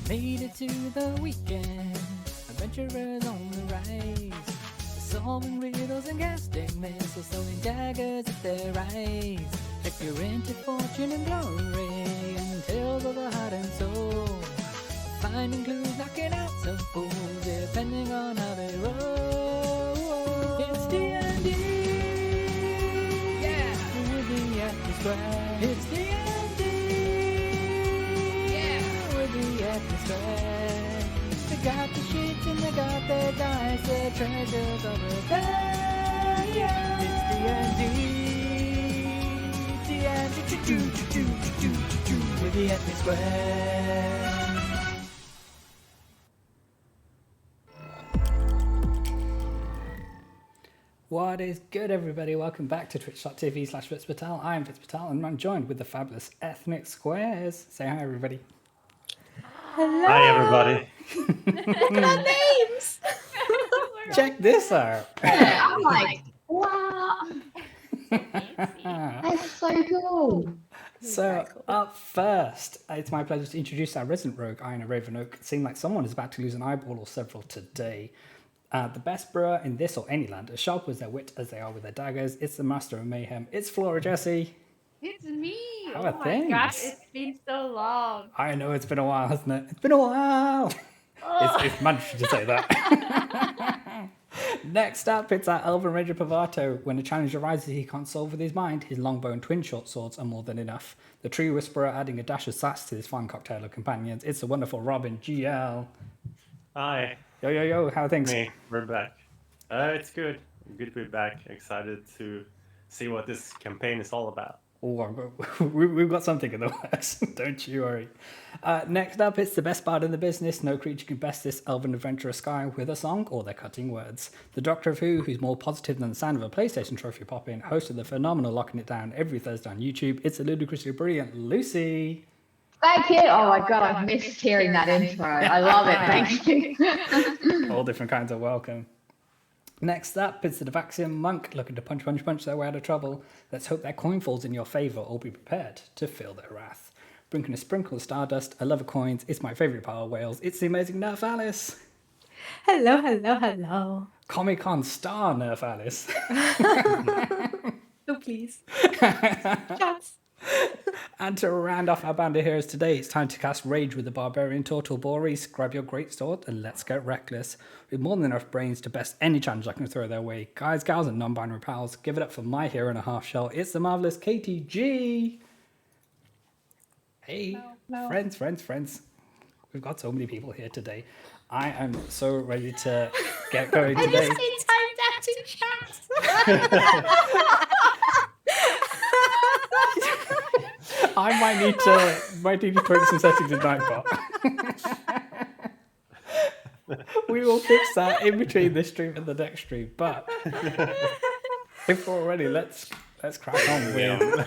Made it to the weekend, adventurers on the rise, solving riddles and casting missiles, throwing daggers at their eyes. If you're into fortune and glory and tales of the heart and soul, finding clues, knocking out some fools, depending on how they roll. It's D&D, yeah, with the Acting Square. It's D&D, yeah, with the Acting Square. They got the sheets and they got their dice, their treasures over there. Yeah, it's D&D, with the Acting Square. What is good, everybody? Welcome back to twitch.tv/FitzPatel. I'm FitzPatel and I'm joined with the fabulous Ethnic Squares. Say hi, everybody. Hello. Hi, everybody. Look at our names. Check this out. I'm like, wow. That's so cool. So, up first, it's my pleasure to introduce our resident rogue, Iona Ravenoak. It seemed like someone is about to lose an eyeball or several today. The best brewer in this or any land, as sharp as their wit as they are with their daggers. It's the master of mayhem. It's Flora Jessie. It's me. How are my things? gosh, it's been so long. I know it's been a while, hasn't it? It's been a while. It's managed to say that. Next up, it's our Elven Ranger Pavato. When a challenge arises he can't solve with his mind, his longbow and twin short swords are more than enough. The tree whisperer adding a dash of sass to his fine cocktail of companions. It's the wonderful Robin GL. Hi. Yo, how are things? Me, we're back. It's good. Good to be back. Excited to see what this campaign is all about. Oh, we've got something in the works. Don't you worry. Next up, it's the best bard in the business. No creature can best this elven adventurer sky with a song or their cutting words. The Doctor of Who, who's more positive than the sound of a PlayStation trophy pop-in, host of the phenomenal Locking It Down every Thursday on YouTube. It's a ludicrously brilliant Lucy. Thank you. Oh my god, I've missed hearing that intro. I love it. Thank you. All different kinds of welcome. Next up, it's the Devaxian monk looking to punch their way out of trouble. Let's hope their coin falls in your favour or be prepared to feel their wrath. Bringing a sprinkle of stardust, a love of coins, it's my favourite part of Wales. It's the amazing Nerf Alice. Hello. Comic-Con star Nerf Alice. Oh, please. Chance. And to round off our band of heroes today, it's time to cast Rage with the Barbarian Turtle Boris. Grab your great sword and let's get reckless. With more than enough brains to best any challenge I can throw their way. Guys, gals, and non-binary pals, give it up for my hero and a half shell. It's the marvellous KTG. Hey, No. friends. We've got so many people here today. I am so ready to get going today. I just need time to chat. I might need to tweak some settings in Nightbot. We will fix that in between this stream and the next stream. But if we're ready, let's crack on with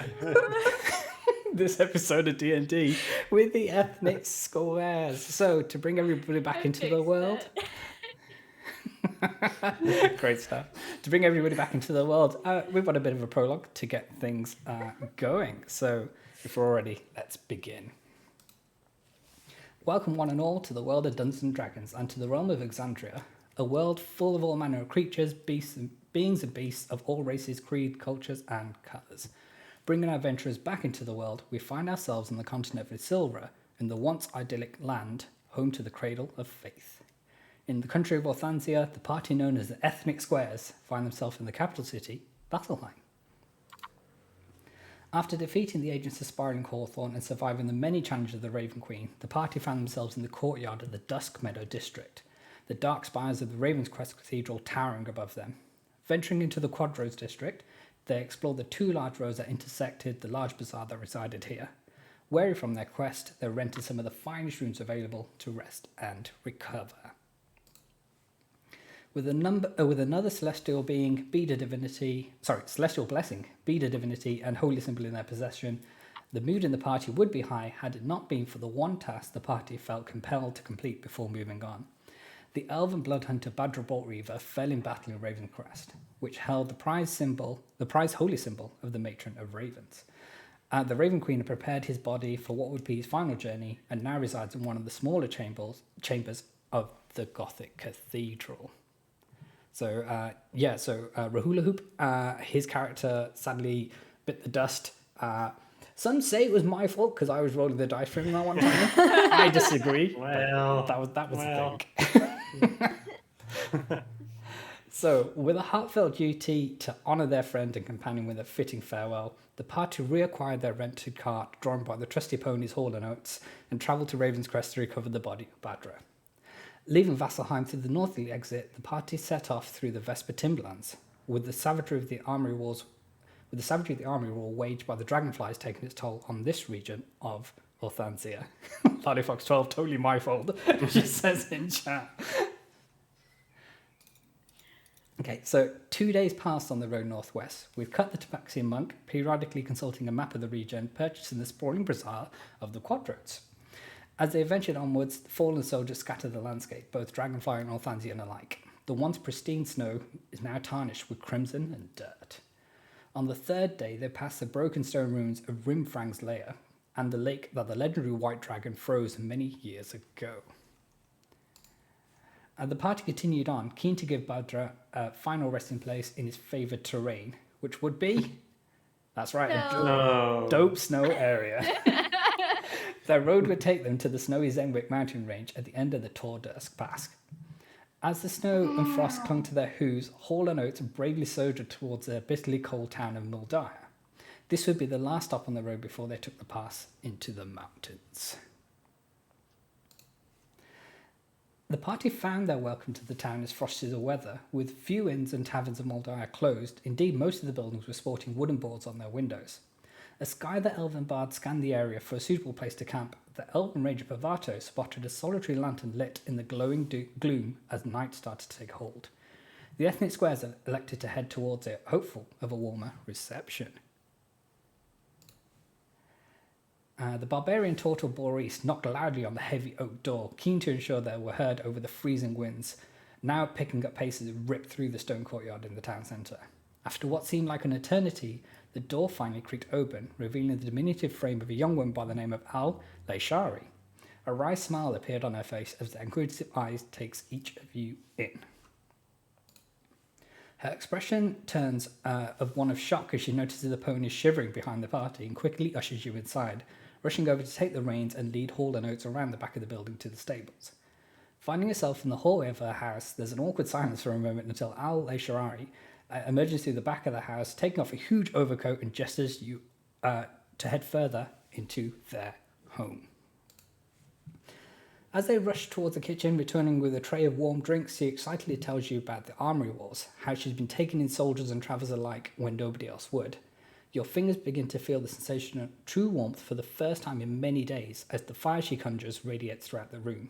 this episode of D&D with the Ethnic Squares. So to bring everybody back into the world. Great stuff. To bring everybody back into the world, we've got a bit of a prologue to get things going. So if we're ready, let's begin. Welcome one and all to the world of Dungeons and Dragons and to the realm of Exandria, a world full of all manner of creatures, beings and beasts of all races, creed, cultures and colours. Bringing our adventurers back into the world, we find ourselves on the continent of Isilra, in the once idyllic land, home to the Cradle of Faith. In the country of Orthansia, the party known as the Ethnic Squares find themselves in the capital city, Vasselheim. After defeating the agents of Spiraling Hawthorn and surviving the many challenges of the Raven Queen, the party found themselves in the courtyard of the Dusk Meadow district, the dark spires of the Ravenscrest Cathedral towering above them. Venturing into the Quadroads district, they explored the two large roads that intersected the large bazaar that resided here. Weary from their quest, they rented some of the finest rooms available to rest and recover. With another celestial being, celestial blessing, Beda divinity, and holy symbol in their possession, the mood in the party would be high had it not been for the one task the party felt compelled to complete before moving on. The elven blood hunter Badrabolt Reaver fell in battle in Ravenscrest, which held the prize holy symbol of the matron of ravens. The Raven Queen had prepared his body for what would be his final journey and now resides in one of the smaller chambers of the Gothic Cathedral. So, Rahula Hoop, his character sadly bit the dust. Some say it was my fault because I was rolling the dice for him that one time. I disagree. Well, that was well. the thing. So, with a heartfelt duty to honour their friend and companion with a fitting farewell, the party reacquired their rented cart drawn by the trusty ponies Hall and Oates and travelled to Raven's Crest to recover the body of Badra. Leaving Vasselheim through the northerly exit, the party set off through the Vesper timberlands, with the savagery of the army war waged by the dragonflies taking its toll on this region of Orthansia. Lottie Fox 12, totally my fault, she says in chat. Okay, so 2 days passed on the road northwest. We've cut the Tabaxian monk, periodically consulting a map of the region, purchasing the sprawling bazaar of the quadroads. As they ventured onwards, the fallen soldiers scattered the landscape, both Dragonfly and Orthansian alike. The once pristine snow is now tarnished with crimson and dirt. On the third day, they passed the broken stone ruins of Rimfrang's lair and the lake that the legendary White Dragon froze many years ago. The party continued on, keen to give Badra a final resting place in his favoured terrain, which would be, that's right, a dope snow area. Their road would take them to the snowy Zenwick mountain range at the end of the Tordursk Pass. As the snow and frost clung to their hooves, Hall and Oates bravely soldiered towards the bitterly cold town of Muldaya. This would be the last stop on the road before they took the pass into the mountains. The party found their welcome to the town as frosty as the weather, with few inns and taverns of Moldaya closed. Indeed, most of the buildings were sporting wooden boards on their windows. Askar the Elven Bard scanned the area for a suitable place to camp. The Elven Ranger Pavato spotted a solitary lantern lit in the glowing gloom as night started to take hold. The ethnic squares elected to head towards it, hopeful of a warmer reception. The barbarian Tortor Boris knocked loudly on the heavy oak door, keen to ensure they were heard over the freezing winds, now picking up pace as it ripped through the stone courtyard in the town centre. After what seemed like an eternity, the door finally creaked open, revealing the diminutive frame of a young woman by the name of Al Leishari. A wry smile appeared on her face as the inquisitive eyes takes each of you in. Her expression turns of one of shock as she notices the pony shivering behind the party and quickly ushers you inside, rushing over to take the reins and lead Hall and Oates around the back of the building to the stables. Finding herself in the hallway of her house, there's an awkward silence for a moment until Al Leishari emerges through the back of the house, taking off a huge overcoat and gestures you to head further into their home. As they rush towards the kitchen, returning with a tray of warm drinks, she excitedly tells you about the armory wars, how she's been taking in soldiers and travellers alike when nobody else would. Your fingers begin to feel the sensation of true warmth for the first time in many days as the fire she conjures radiates throughout the room.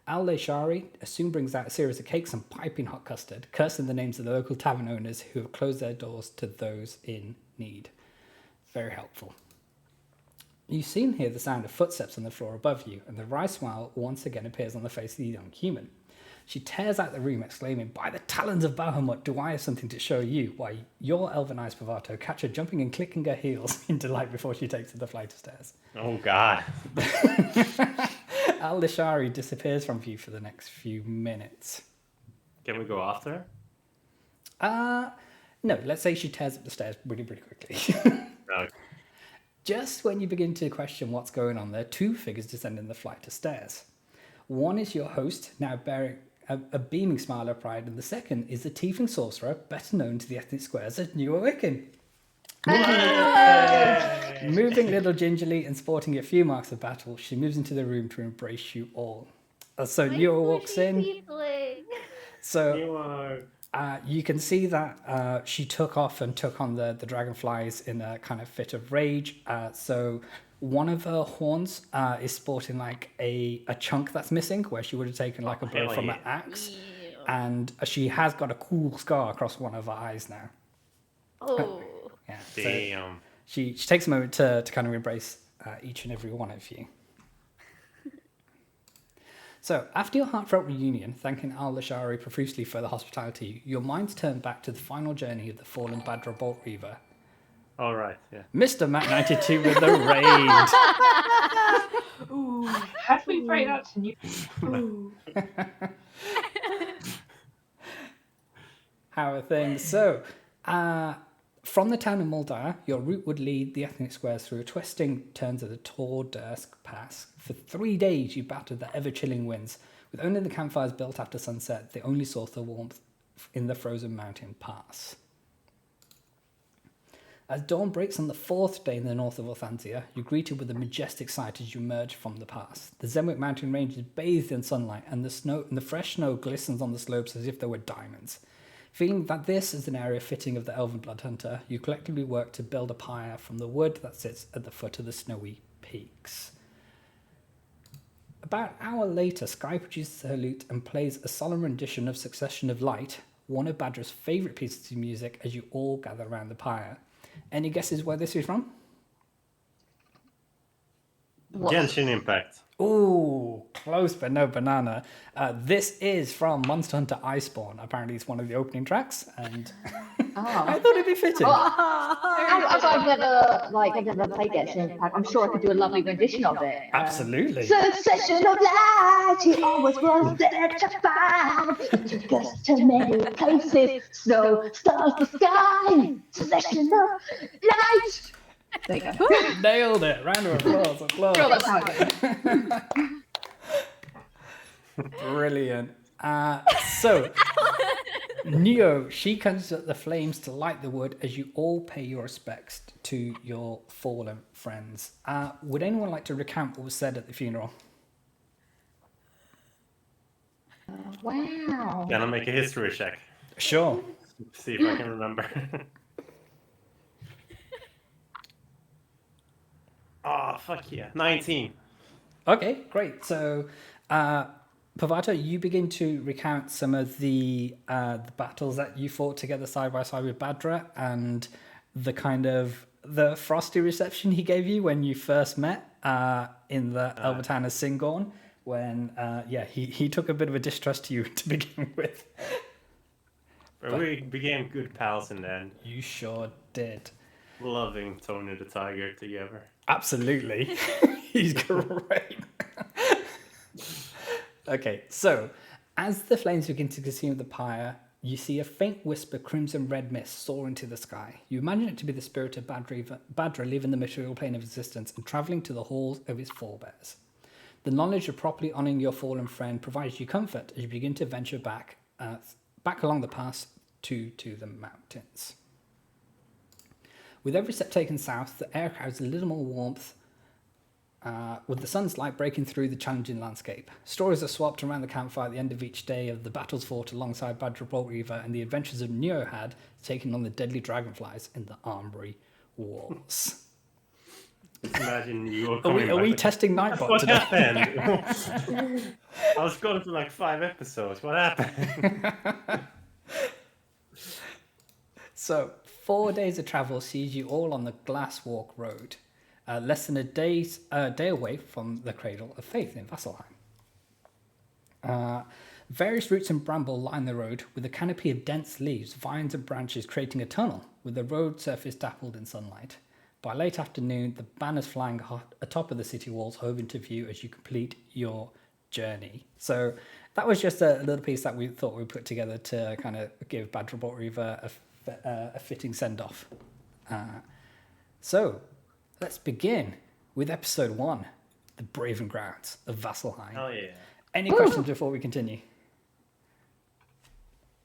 Al Leishari soon brings out a series of cakes and piping hot custard, cursing the names of the local tavern owners who have closed their doors to those in need. Very helpful. You soon hear the sound of footsteps on the floor above you, and the wry smile once again appears on the face of the young human. She tears out the room, exclaiming, "By the talons of Bahamut, do I have something to show you?" Why, your elven eyes, Pavato, catch her jumping and clicking her heels in delight before she takes to the flight of stairs. Oh, God. Al Leishari disappears from view for the next few minutes. Can we go after her? No, let's say she tears up the stairs pretty quickly. Okay. Just when you begin to question what's going on there, two figures descend in the flight of stairs. One is your host, now bearing a beaming smile of pride, and the second is the tiefling sorcerer, better known to the ethnic squares as Newer Wiccan. Moving a little gingerly and sporting a few marks of battle, she moves into the room to embrace you all. So Newer walks in. So you can see that she took off and took on the dragonflies in a kind of fit of rage. So one of her horns is sporting like a chunk that's missing, where she would have taken like a blow from an axe. Ew. And she has got a cool scar across one of her eyes now. Oh. Yeah. Damn. So she takes a moment to kind of embrace each and every one of you. So, after your heartfelt reunion, thanking Al Leishari profusely for the hospitality, your minds turn back to the final journey of the fallen Badra Bolt Reaver, All right, yeah. Mr. Mac 92 with the raid. Ooh. Have we played out to new? Ooh. How are things? So, from the town of Muldaur, your route would lead the ethnic squares through twisting turns of the Tor Dursk Pass. For 3 days, you battered the ever-chilling winds, with only the campfires built after sunset, the only source of warmth in the frozen mountain pass. As dawn breaks on the 4th day in the north of Orthansia, you're greeted with a majestic sight as you emerge from the pass. The Zenwick mountain range is bathed in sunlight, and the fresh snow glistens on the slopes as if they were diamonds. Feeling that this is an area fitting of the Elven Blood Hunter, you collectively work to build a pyre from the wood that sits at the foot of the snowy peaks. About an hour later, Sky produces her lute and plays a solemn rendition of Succession of Light, one of Badger's favourite pieces of music, as you all gather around the pyre. Any guesses where this is from? Genshin Impact. Ooh, close but no banana. This is from Monster Hunter Iceborne. Apparently it's one of the opening tracks, and I thought it'd be fitting. I've never played Genshin Impact. I'm sure I could do a lovely rendition of it. Absolutely. Succession of light, he always was electrified. Took us to many places, snow, stars, the sky. Succession of light. There you go. Nailed it. Round of applause. Sure, that's how it goes. Brilliant. So, Neo, she comes at the flames to light the wood as you all pay your respects to your fallen friends. Would anyone like to recount what was said at the funeral? Wow. Gonna make a history check. Sure. See if I can remember. Oh, fuck yeah. 19. Okay, great. So, Pavato, you begin to recount some of the battles that you fought together side by side with Badra, and the kind of the frosty reception he gave you when you first met in the Elbertown of Singorn, when he took a bit of a distrust to you to begin with. But we became good pals in the end. You sure did. Loving Tony the Tiger together. Absolutely. He's great. Okay, so as the flames begin to consume the pyre, you see a faint wisp of crimson red mist soar into the sky. You imagine it to be the spirit of Badra leaving the material plane of existence and travelling to the halls of his forebears. The knowledge of properly honouring your fallen friend provides you comfort as you begin to venture back along the pass to the mountains. With every step taken south, the air carries a little more warmth, with the sun's light breaking through the challenging landscape. Stories are swapped around the campfire at the end of each day of the battles fought alongside Badra Bolt Reaver and the adventures of Neo had taking on the deadly dragonflies in the Armory Wars. Just imagine you were Are coming we back. testing Nightbot What today? happened? I was going through like 5 episodes. What happened? So, 4 days of travel sees you all on the Glass Walk Road, less than a day away from the Cradle of Faith in Vasselheim. Various roots and bramble line the road with a canopy of dense leaves, vines and branches creating a tunnel with the road surface dappled in sunlight. By late afternoon, the banners flying atop of the city walls hove into view as you complete your journey. So that was just a little piece that we thought we'd put together to kind of give Badra Bolt Reaver a fitting send-off. So let's begin with episode 1, The Braven Grounds of Vasselheim. Oh yeah. Any questions before we continue?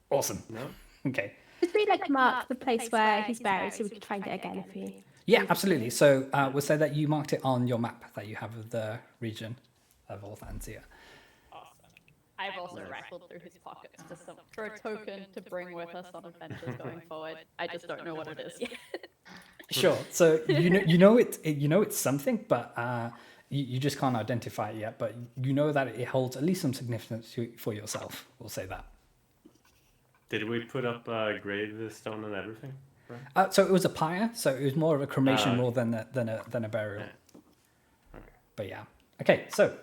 Awesome. No? Okay. Could we mark the place where he's buried so we could find it again if we... Yeah, absolutely. So we'll say that you marked it on your map that you have of the region of Orthansia. Awesome. I've also rifled through his pockets for a token to bring with us on adventures going forward. I just don't know what it is yet. Sure. So you know it's something, but you just can't identify it yet. But you know that it holds at least some significance for yourself. We'll say that. Did we put up a gravestone and everything? So it was a pyre. So it was more of a cremation Okay. more than a burial. Yeah. Okay. But yeah. Okay. So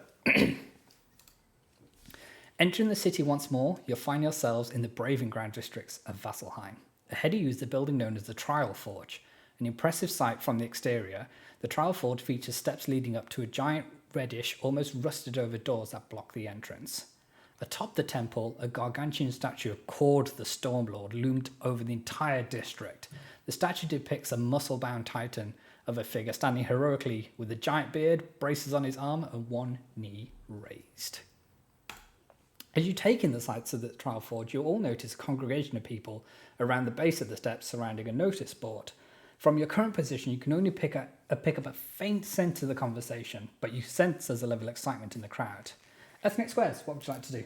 entering the city once more, you'll find yourselves in the Braving Ground districts of Vasselheim. Ahead of you is the building known as the Trial Forge, An impressive sight from the exterior, the trial forge features steps leading up to a giant reddish, almost rusted over doors that block the entrance. Atop the temple, a gargantuan statue of Cord the Stormlord loomed over the entire district. The statue depicts a muscle-bound titan of a figure standing heroically with a giant beard, braces on his arm, and one knee raised. As you take in the sights of the trial forge, you'll all notice a congregation of people around the base of the steps surrounding a notice board. From your current position, you can only pick up a faint sense of the conversation, but you sense there's a level of excitement in the crowd. Ethnic Squares, what would you like to do?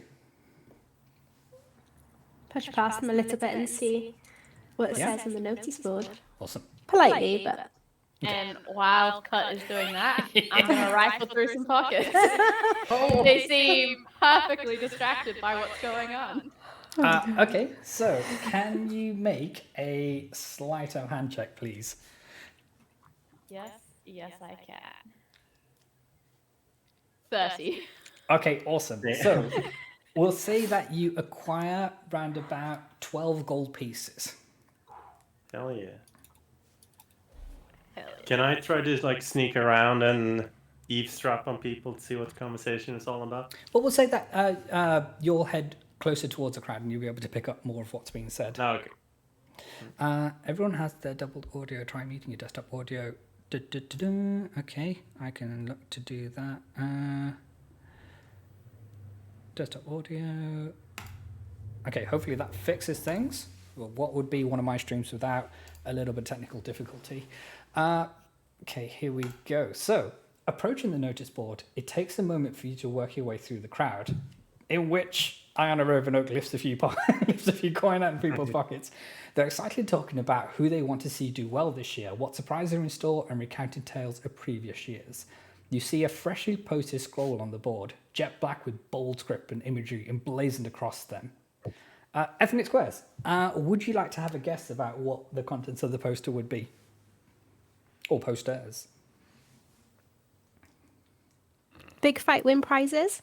Push past them a little bit and see what it Yeah. says on the notice board. Awesome. Politely, but And while Cut is doing that, I'm going to rifle through some pockets. They seem perfectly distracted by what's going on. Okay, so can you make a sleight of hand check, please? Yes, I can. 30. Okay, awesome. So we'll say that you acquire round about 12 gold pieces. Hell yeah. Hell yeah. Can I try to like sneak around and eavesdrop on people to see what the conversation is all about? But we'll say that you'll head closer towards the crowd and you'll be able to pick up more of what's being said. No, okay. Everyone has their doubled audio. Try muting your desktop audio. Okay, I can look to do that. Desktop audio. Okay, hopefully that fixes things. Well, what would be one of my streams without a little bit of technical difficulty? Okay, here we go. So, approaching the notice board, it takes a moment for you to work your way through the crowd, in which Iona Rovenoak lifts a few coin out of people's pockets. They're excited talking about who they want to see do well this year, what surprises are in store, and recounting tales of previous years. You see a freshly posted scroll on the board, jet black with bold script and imagery emblazoned across them. Ethnic Squares, would you like to have a guess about what the contents of the poster would be? Or posters? big fight win prizes.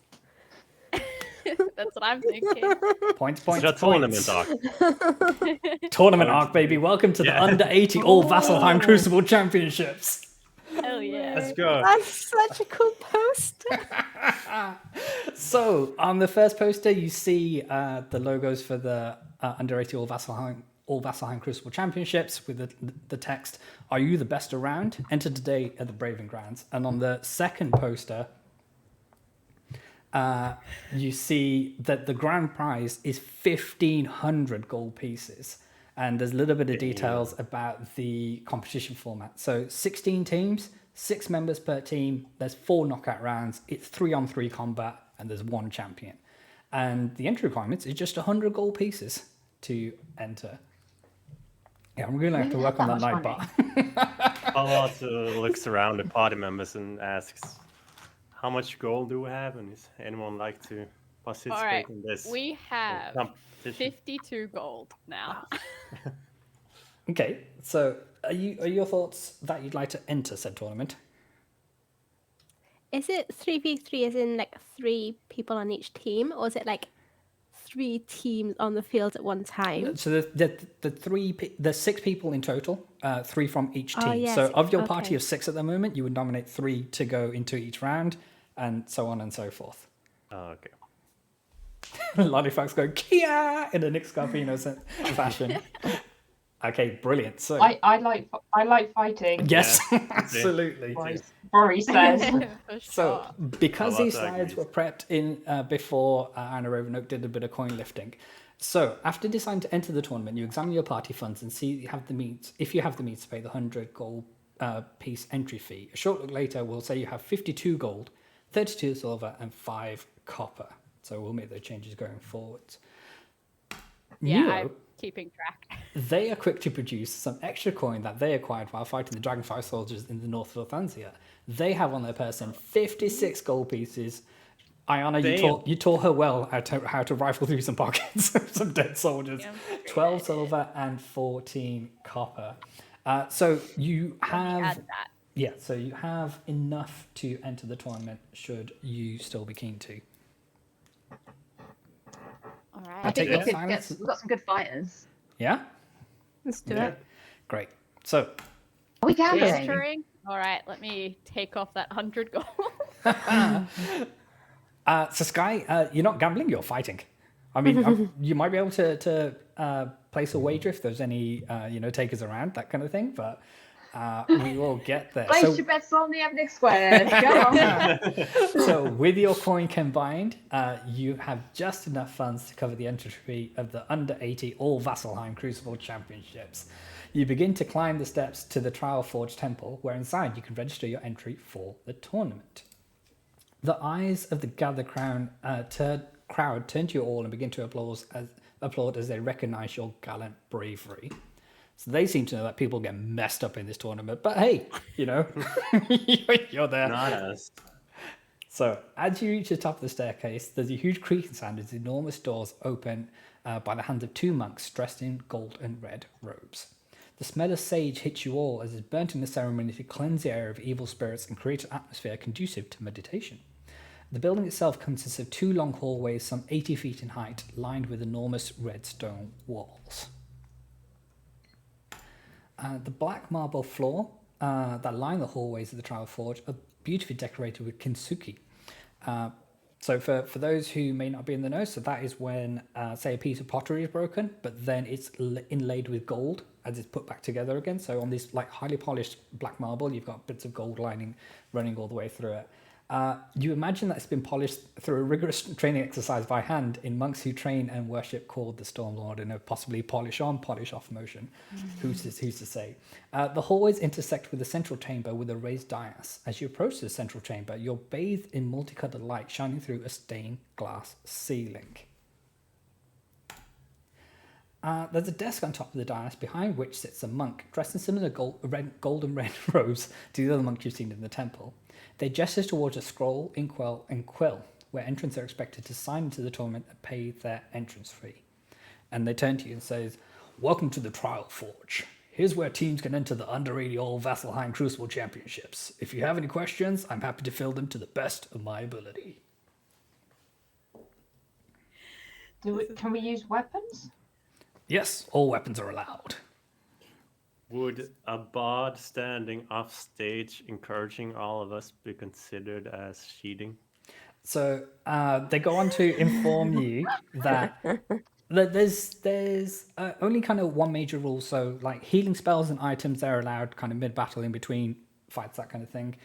That's what I'm thinking. Points. It's a tournament arc. Tournament arc, baby. Welcome to the under 80 All Vasselheim Crucible Championships. Hell yeah. Let's go. That's such a cool poster. So, on the first poster, you see the logos for the under 80 All Vasselheim Crucible Championships with the text, "Are you the best around? Enter today at the Braving Grounds." And on the second poster, you see that the grand prize is 1,500 gold pieces. And there's a little bit of details about the competition format. So 16 teams, 6 members per team. There's 4 knockout rounds. It's 3-on-3 combat, and there's 1 champion. And the entry requirements is just 100 gold pieces to enter. Yeah, I'm really going to have to work on that night bar. Paul also looks around the party members and asks, "How much gold do we have? And is anyone like to participate All right, in this?" we have competition? 52 gold now. Okay, so are your thoughts that you'd like to enter said tournament? Is it 3v3 as in like 3 people on each team, or is it like 3 teams on the field at one time? So there's 6 people in total, 3 from each team. Oh, yes, So of your party okay. of 6 at the moment, you would nominate 3 to go into each round, and so on and so forth. Oh, okay. Lollifox go Kia in a Nick Scarpino fashion. Okay, brilliant. So I like fighting. yes, Yeah. absolutely. Rory says. For So, sure. because How about these that, slides Grease? were prepped in before Anna Rovenoak did a bit of coin lifting. So, after deciding to enter the tournament, you examine your party funds and see if you have the means to pay the 100 gold piece entry fee. A short look later, we'll say you have 52 gold, 32 silver, and 5 copper. So, we'll make those changes going forwards. Yeah, Nero, I'm keeping track. they are quick to produce some extra coin that they acquired while fighting the Dragonfire soldiers in the north of Orthansia. They have on their person 56 gold pieces. Iona, you taught her well how to rifle through some pockets of some dead soldiers. Yeah. 12 silver and 14 copper. So you have Add that. so you have enough to enter the tournament should you still be keen to. All I right. take think that silence. we've got some good fighters. Yeah? Let's do Yeah. it. Great. So Are we gambling? Gesturing. All right, let me take off that 100 gold. So Sky, you're not gambling, you're fighting. I mean, you might be able to place a wager if there's any, takers around, that kind of thing, but we will get there. Place your bets on the Epic Squares. Go on. So with your coin combined, you have just enough funds to cover the entry fee of the under 80 All Vasselheim Crucible Championships. You begin to climb the steps to the Trial Forge Temple, where inside you can register your entry for the tournament. The eyes of the gathered crowd turn to you all and begin to applaud as they recognise your gallant bravery. So they seem to know that people get messed up in this tournament, but hey, you're there. Not us. So as you reach the top of the staircase, there's a huge creaking sound as enormous doors open by the hands of two monks dressed in gold and red robes. The smell of sage hits you all as it's burnt in the ceremony to cleanse the air of evil spirits and create an atmosphere conducive to meditation. The building itself consists of two long hallways some 80 feet in height, lined with enormous red stone walls. The black marble floor that line the hallways of the Trial Forge are beautifully decorated with kintsugi. So for those who may not be in the know, so that is when, say, a piece of pottery is broken, but then it's inlaid with gold as it's put back together again. So on this like highly polished black marble, you've got bits of gold lining running all the way through it. You imagine that it's been polished through a rigorous training exercise by hand in monks who train and worship called the Stormlord in a possibly polish on, polish off motion. Who's to say? The hallways intersect with the central chamber with a raised dais. As you approach the central chamber, you're bathed in multicolored light shining through a stained glass ceiling. There's a desk on top of the dais behind which sits a monk dressed in similar gold and red robes to the other monks you've seen in the temple. They gesture towards a scroll, inkwell, and quill, where entrants are expected to sign into the tournament and pay their entrance fee. And they turn to you and says, "Welcome to the Trial Forge. Here's where teams can enter the under 80 All Vasselheim Crucible Championships. If you have any questions, I'm happy to fill them to the best of my ability." Can we use weapons? Yes, all weapons are allowed. Would a bard standing off stage encouraging all of us be considered as cheating? So they go on to inform you that there's only kind of one major rule. So like healing spells and items, they're allowed kind of mid-battle in between fights, that kind of thing.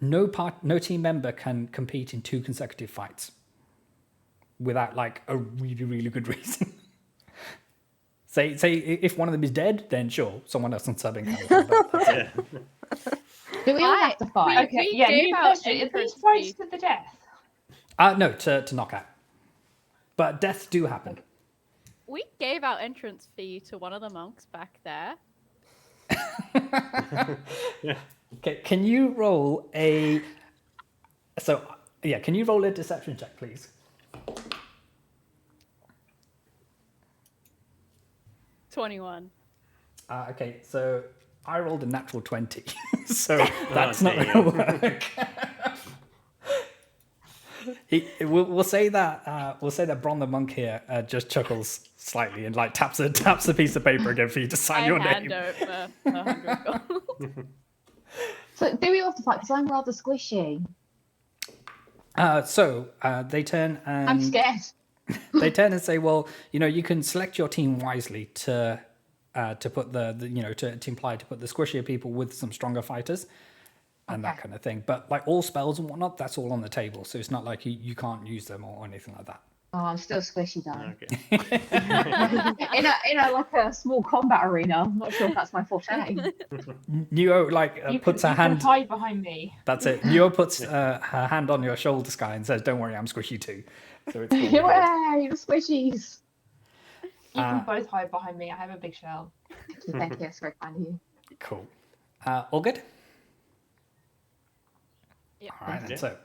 No team member can compete in 2 consecutive fights without like a really, really good reason. Say if one of them is dead, then sure, someone else can sub in. Kind of thing, but Yeah. Do we all have to fight? Okay, we yeah, gave new out question. Are entrance these fights fee. to the death? no, to knock out. But deaths do happen. We gave our entrance fee to one of the monks back there. Okay, can you roll a... So, yeah, can you roll a deception check, please? 21. Okay, so I rolled a natural 20, so that's not going to work. We'll say that Bron the monk here just chuckles slightly and like taps a piece of paper again for you to sign your hand name. over 100 gold. So do we all have to fight? Because I'm rather squishy. So they turn and I'm scared. they turn and say, well, you can select your team wisely to put to imply to put the squishier people with some stronger fighters and that kind of thing. But like all spells and whatnot, that's all on the table. So it's not like you can't use them or anything like that. Oh, I'm still squishy though. Okay. in a like a small combat arena. I'm not sure if that's my forte. Neo puts her hand. Hide behind me. That's it. Neo puts her hand on your shoulder, Sky, and says, "Don't worry, I'm squishy too." So it's all good. Hooray, the squishies. You can both hide behind me. I have a big shell. Thank you, that's very kind of you. Cool. All good? Yeah. All right, then. Yeah. So,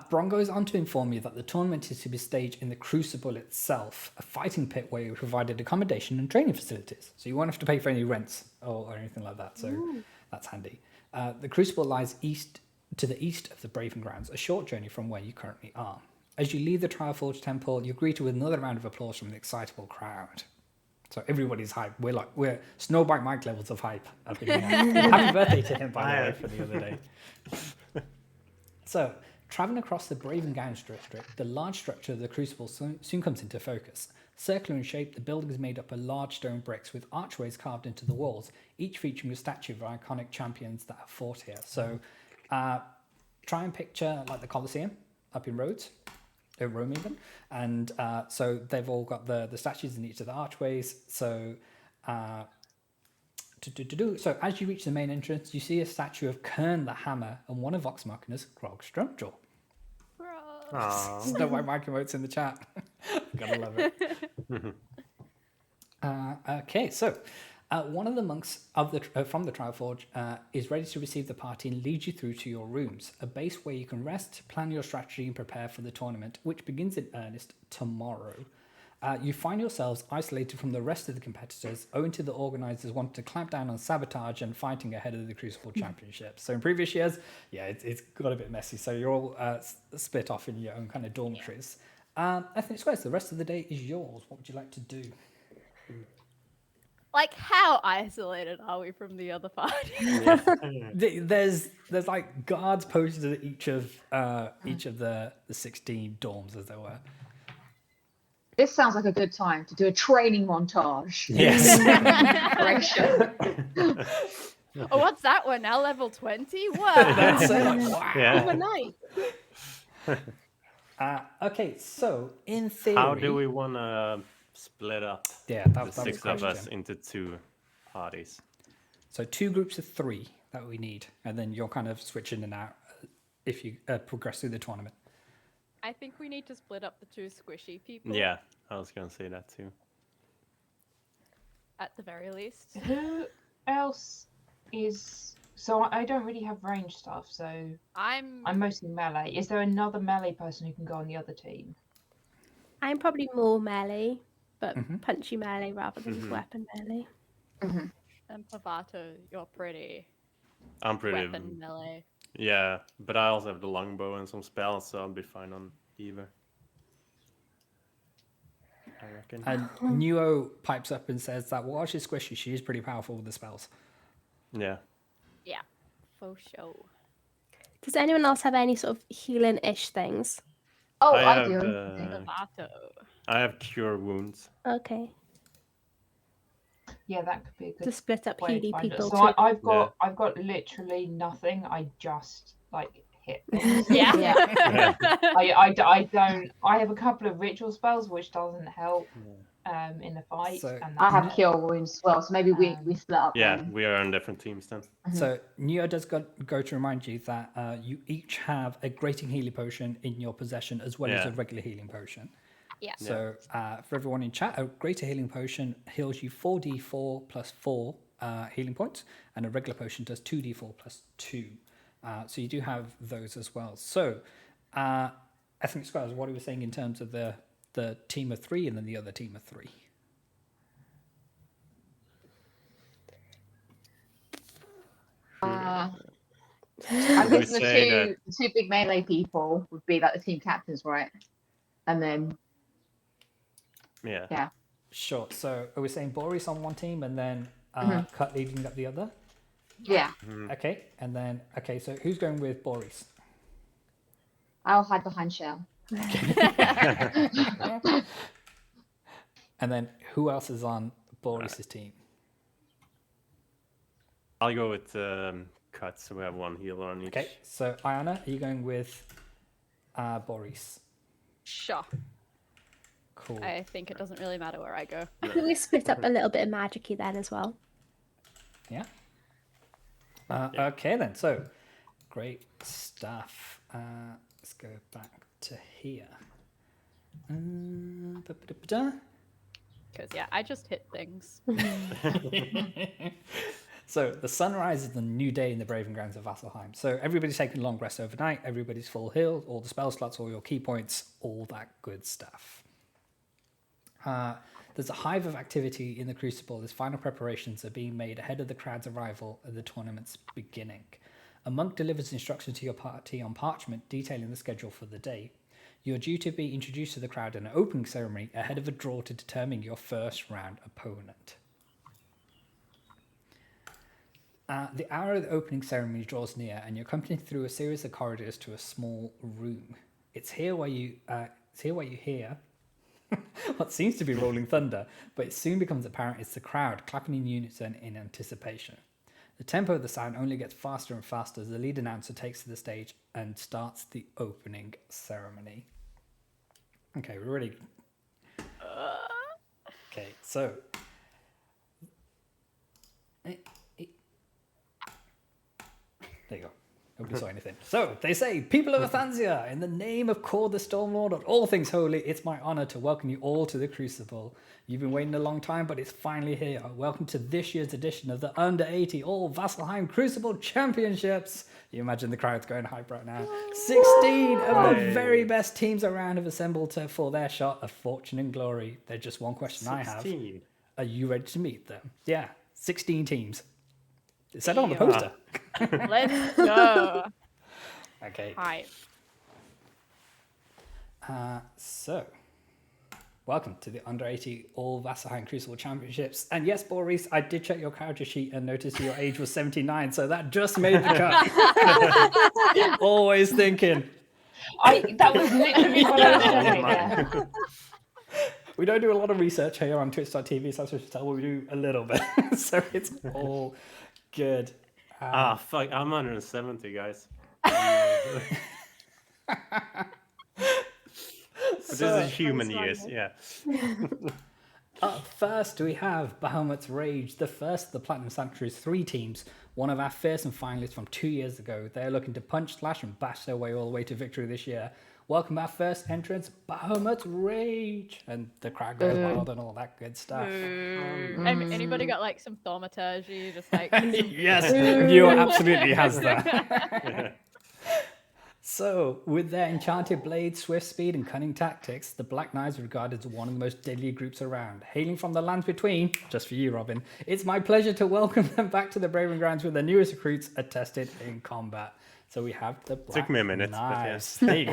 Bron goes on to inform you that the tournament is to be staged in the Crucible itself, a fighting pit where you provided accommodation and training facilities. So you won't have to pay for any rents or anything like that. So that's handy. The Crucible lies to the east of the Braven Grounds, a short journey from where you currently are. As you leave the Trial Forge Temple, you're greeted with another round of applause from the excitable crowd. So everybody's hype. We're Snowbike Mike levels of hype up in here. Happy birthday to him, by the way, for the other day. So, traveling across the Bravengown district, the large structure of the Crucible soon comes into focus. Circular in shape, the building is made up of large stone bricks with archways carved into the walls, each featuring a statue of iconic champions that have fought here. So, try and picture like the Colosseum up in Rhodes. Rome even, and so they've all got the statues in each of the archways. So, so as you reach the main entrance, you see a statue of Kern the Hammer and one of Vox Machina's Grog Strumpjaw. No white mic emotes in the chat. Gotta love it. Okay, so one of the monks of from the Triforge is ready to receive the party and lead you through to your rooms, a base where you can rest, plan your strategy, and prepare for the tournament, which begins in earnest tomorrow. You find yourselves isolated from the rest of the competitors, owing to the organisers wanting to clamp down on sabotage and fighting ahead of the Crucible Championships. So in previous years, it's got a bit messy. So you're all split off in your own kind of dormitories. Ethnic Squares, the rest of the day is yours. What would you like to do? Like, how isolated are we from the other party? There's like guards posted at each of the 16 dorms, as there were. This sounds like a good time to do a training montage. Yes. Oh, what's that one now? Level 20? Wow. That's it. Wow. Yeah. Overnight. Okay, so in theory, How do we want to split up Yeah, the that was six the of us question. into two parties? So 2 groups of 3 that we need, and then you'll kind of switch in and out if you progress through the tournament. I think we need to split up the 2 squishy people. Yeah, I was going to say that too. At the very least. Who else is? So I don't really have range stuff, so I'm mostly melee. Is there another melee person who can go on the other team? I'm probably more melee, but punchy melee rather than weapon melee. and Pavato, you're pretty I'm pretty. weapon melee. Yeah, but I also have the longbow and some spells, so I'll be fine on either. I reckon. And Nuo pipes up and says that while she's squishy, she is pretty powerful with the spells. Yeah. Yeah, for sure. Does anyone else have any sort of healing-ish things? Oh, I I have, do. Pavato. I have cure wounds. Okay. Yeah, that could be a good To split up way to healy find it. people So too. I've got literally nothing. I just like hit things. Yeah. Yeah. I don't. I have a couple of ritual spells which doesn't help in the fight. So- and I have that's it. cure wounds as well, so maybe we split up. Yeah, then. we are on different teams then. So Nuo does go to remind you that you each have a grating healing potion in your possession as well as Yeah. a regular healing potion. Yeah. So for everyone in chat, a greater healing potion heals you 4d4 plus 4 healing points, and a regular potion does 2d4 plus 2. So you do have those as well. So Ethnic Squares, what are we saying in terms of the team of 3 and then the other team of 3? I We guess the say two big melee people would be like the team captains, right? And then Yeah. Sure. So are we saying Boris on one team and then Cut leading up the other? yeah, Okay. And then, so who's going with Boris? I'll hide behind Shell. And then who else is on Boris's team? I'll go with Cut, so we have one healer on each. Okay. So Ayana, are you going with Boris? Sure. Cool. I think it doesn't really matter where I go. Could we split up a little bit of magic-y then as well? Yeah. Okay then. So great stuff. Let's go back to here. Because, yeah, I just hit things. So the sun rises on a new day in the Braving Grounds of Vasselheim. So everybody's taking a long rest overnight. Everybody's full healed, all the spell slots, all your key points, all that good stuff. There's a hive of activity in the Crucible as final preparations are being made ahead of the crowd's arrival at the tournament's beginning. A monk delivers instructions to your party on parchment detailing the schedule for the day. You're due to be introduced to the crowd in an opening ceremony ahead of a draw to determine your first round opponent. The hour of the opening ceremony draws near, and you're accompanied through a series of corridors to a small room. It's here where you hear what seems to be rolling thunder, but it soon becomes apparent it's the crowd clapping in unison in anticipation. The tempo of the sound only gets faster and faster as the lead announcer takes to the stage and starts the opening ceremony. Okay, we're ready. Okay, so there you go. Nobody saw anything. So, they say, people of Athansia, in the name of Cord the Stormlord and all things holy, it's my honor to welcome you all to the Crucible. You've been waiting a long time, but it's finally here. Welcome to this year's edition of the Under 80 All Vasselheim Crucible Championships. You imagine the crowd's going hype right now. 16 of the very best teams around have assembled for their shot of fortune and glory. There's just one question 16. I have. Are you ready to meet them? Yeah, 16 teams. It said on the poster. Let's go. Okay. Hype. So, welcome to the Under 80 All Vasselheim Crucible Championships. And yes, Boris, I did check your character sheet and noticed your age was 79, so that just made the cut. Always thinking. That was literally what I was saying there. We don't do a lot of research here on Twitch.tv, so I should tell what we do a little bit. So it's all good. Fuck, I'm 170, guys. But this is human years, yeah. Up first, we have Bahamut's Rage, the first of the Platinum Sanctuary's 3 teams, one of our fearsome finalists from 2 years ago. They're looking to punch, slash, and bash their way all the way to victory this year. Welcome our first entrance, Bahamut's Rage. And the crowd goes wild and all that good stuff. Anybody got like some thaumaturgy? Just like yes, Viewer absolutely has that. So, with their enchanted blades, swift speed, and cunning tactics, the Black Knights are regarded as one of the most deadly groups around. Hailing from the lands between, just for you, Robin, it's my pleasure to welcome them back to the Braving Grounds with their newest recruits attested in combat. So we have the Black Took me a minute, Knights. but There you go.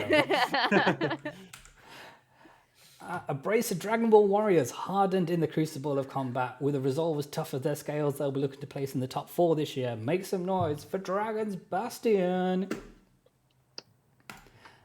A brace of Dragon Ball warriors hardened in the crucible of combat. With a resolve as tough as their scales, they'll be looking to place in the top 4 this year. Make some noise for Dragon's Bastion.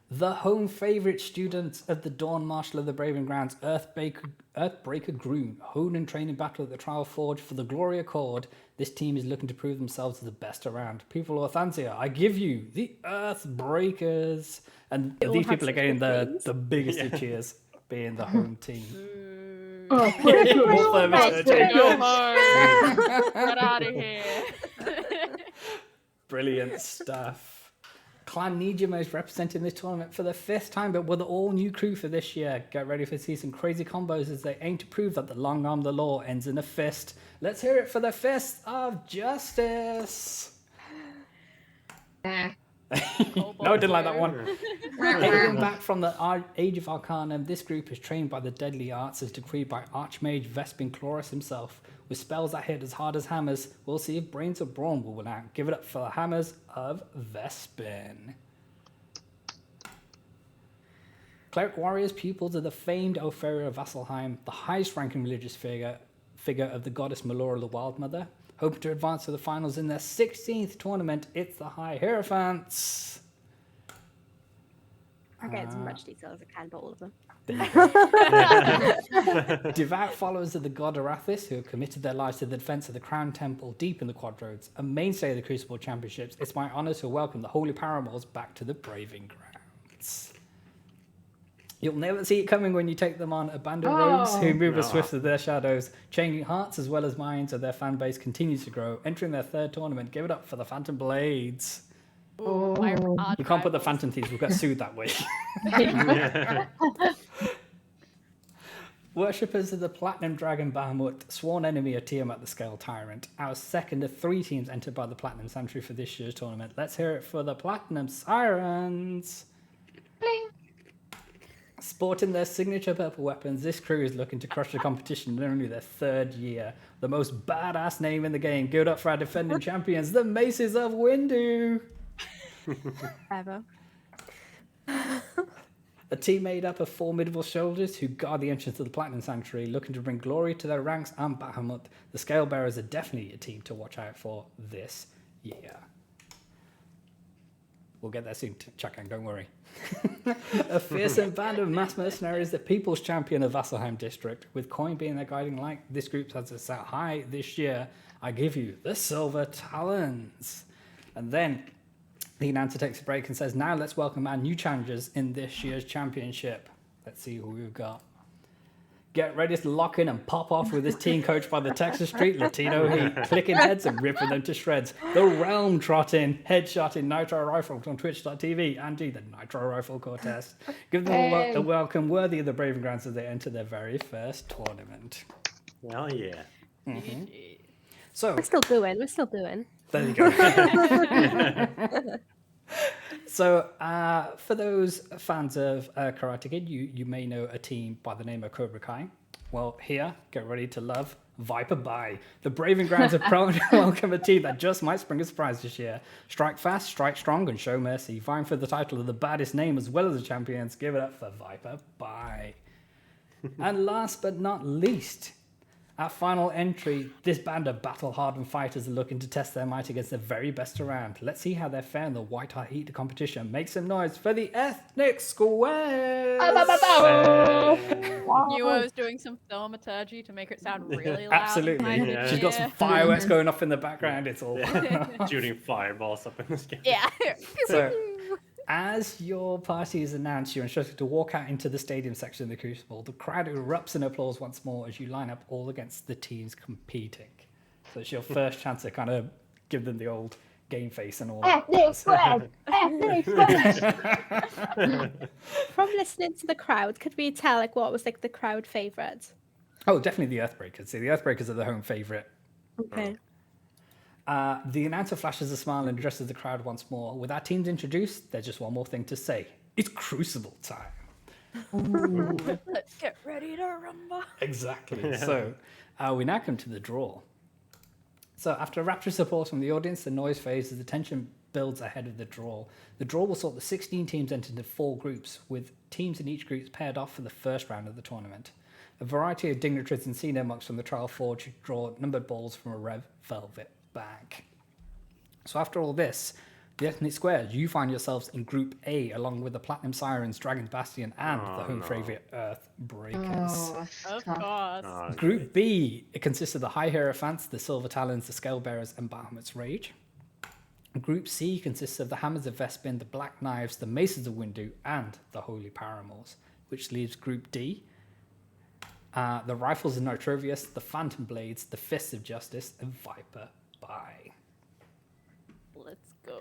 The home favourite students of the Dawn Marshal of the Braving Grounds, Earthbreaker Groom, honed and trained in battle at the Trial Forge for the Glory Accord. This team is looking to prove themselves as the best around. People of Athansia, I give you the Earthbreakers. And these people are getting the biggest of cheers, being the home team. Go home. Get out of here. Brilliant stuff. Clan Nijima is representing this tournament for the 5th time, but with an all-new crew for this year. Get ready to see some crazy combos as they aim to prove that the long arm of the law ends in a fist. Let's hear it for the Fist of Justice. No, I didn't like that one. Hailing back from the Age of Arcanum, this group is trained by the deadly arts as decreed by Archmage Vespin Chloris himself. With spells that hit as hard as hammers, we'll see if Brains of Brawn will win out. Give it up for the Hammers of Vespin. Cleric Warriors, pupils of the famed Opheria of Vasselheim, the highest-ranking religious figure of the goddess Melora the Wild Mother. Hoping to advance to the finals in their 16th tournament, it's the High Hierophants. I'll get as much detail as I can about all of them. Devout followers of the god Arathis who have committed their lives to the defense of the Crown Temple deep in the Quadroads, a mainstay of the Crucible Championships. It's my honor to welcome the Holy Paramours back to the Braving Grounds. You'll never see it coming when you take them on. Abandoned rogues who move as swift as their shadows, changing hearts as well as minds as their fan base continues to grow. Entering their 3rd tournament, give it up for the Phantom Blades. You can't put the Phantom Thieves, we'll get sued that way. Worshippers of the Platinum Dragon Bahamut, sworn enemy of Tiamat the Scale Tyrant. Our second of 3 teams entered by the Platinum Sanctuary for this year's tournament. Let's hear it for the Platinum Sirens. Bling. Sporting their signature purple weapons, this crew is looking to crush the competition in only their 3rd year. The most badass name in the game. Give it up for our defending champions, the Maces of Windu. Ever. A team made up of formidable soldiers who guard the entrance to the Platinum Sanctuary, looking to bring glory to their ranks and Bahamut. The Scale Bearers are definitely a team to watch out for this year. We'll get there soon, Chakan, don't worry. A fearsome band of mass mercenaries, the People's Champion of Vasselheim District, with coin being their guiding light. This group has it set high this year. I give you the Silver Talons. And then the announcer takes a break and says, now let's welcome our new challengers in this year's championship. Let's see who we've got. Get ready to lock in and pop off with this team coached by the Texas Street Latino Heat, clicking heads and ripping them to shreds. The Realm trotting, headshotting Nitro Rifle on Twitch.tv, Angie, the Nitro Rifle Cortez. Give them a welcome worthy of the Braving Grounds as they enter their very first tournament. Well, yeah. So We're still doing. there you go. So, for those fans of Karate Kid, you may know a team by the name of Cobra Kai. Well, here, get ready to love Viper Bai. The Braving Grounds are proud to welcome a team that just might spring a surprise this year. Strike fast, strike strong, and show mercy. Vying for the title of the baddest name as well as the champions. Give it up for Viper Bai. And last but not least, our final entry, this band of battle-hardened fighters are looking to test their might against the very best around. Let's see how they fare in the White Hot Heat competition. Make some noise for the Ethnic Squares! Nuo's doing some thaumaturgy to make it sound really loud. Absolutely. Yeah. She's got some fireworks going off in the background. It's all... Shooting fireballs up in the sky. Yeah. So, as your party is announced, you're instructed to walk out into the stadium section of the Crucible. The crowd erupts in applause once more as you line up all against the teams competing. So it's your first chance to kind of give them the old game face and all that. From listening to the crowd, could we tell like what was like the crowd favourite? Oh, definitely the Earthbreakers. See, the Earthbreakers are the home favourite. Okay. The announcer flashes a smile and addresses the crowd once more. With our teams introduced, there's just one more thing to say. It's Crucible time. Let's get ready to rumble. Exactly. So we now come to the draw. So after rapturous applause from the audience, the noise fades as the tension builds ahead of the draw. The draw will sort the 16 teams entered into 4 groups, with teams in each group paired off for the first round of the tournament. A variety of dignitaries and senior monks from the Trial Forge draw numbered balls from a red velvet bag. So after all this, the Ethnic Squares, you find yourselves in Group A, along with the Platinum Sirens, Dragon's Bastion, and the home favourite Earth Breakers. Of course. Group B, it consists of the High Hierophants, the Silver Talons, the Scale Bearers, and Bahamut's Rage. Group C consists of the Hammers of Vespin, the Black Knives, the Maces of Windu, and the Holy Paramours, which leaves Group D, the Rifles of Nitrovius, the Phantom Blades, the Fists of Justice, and Viper Bai. Let's go.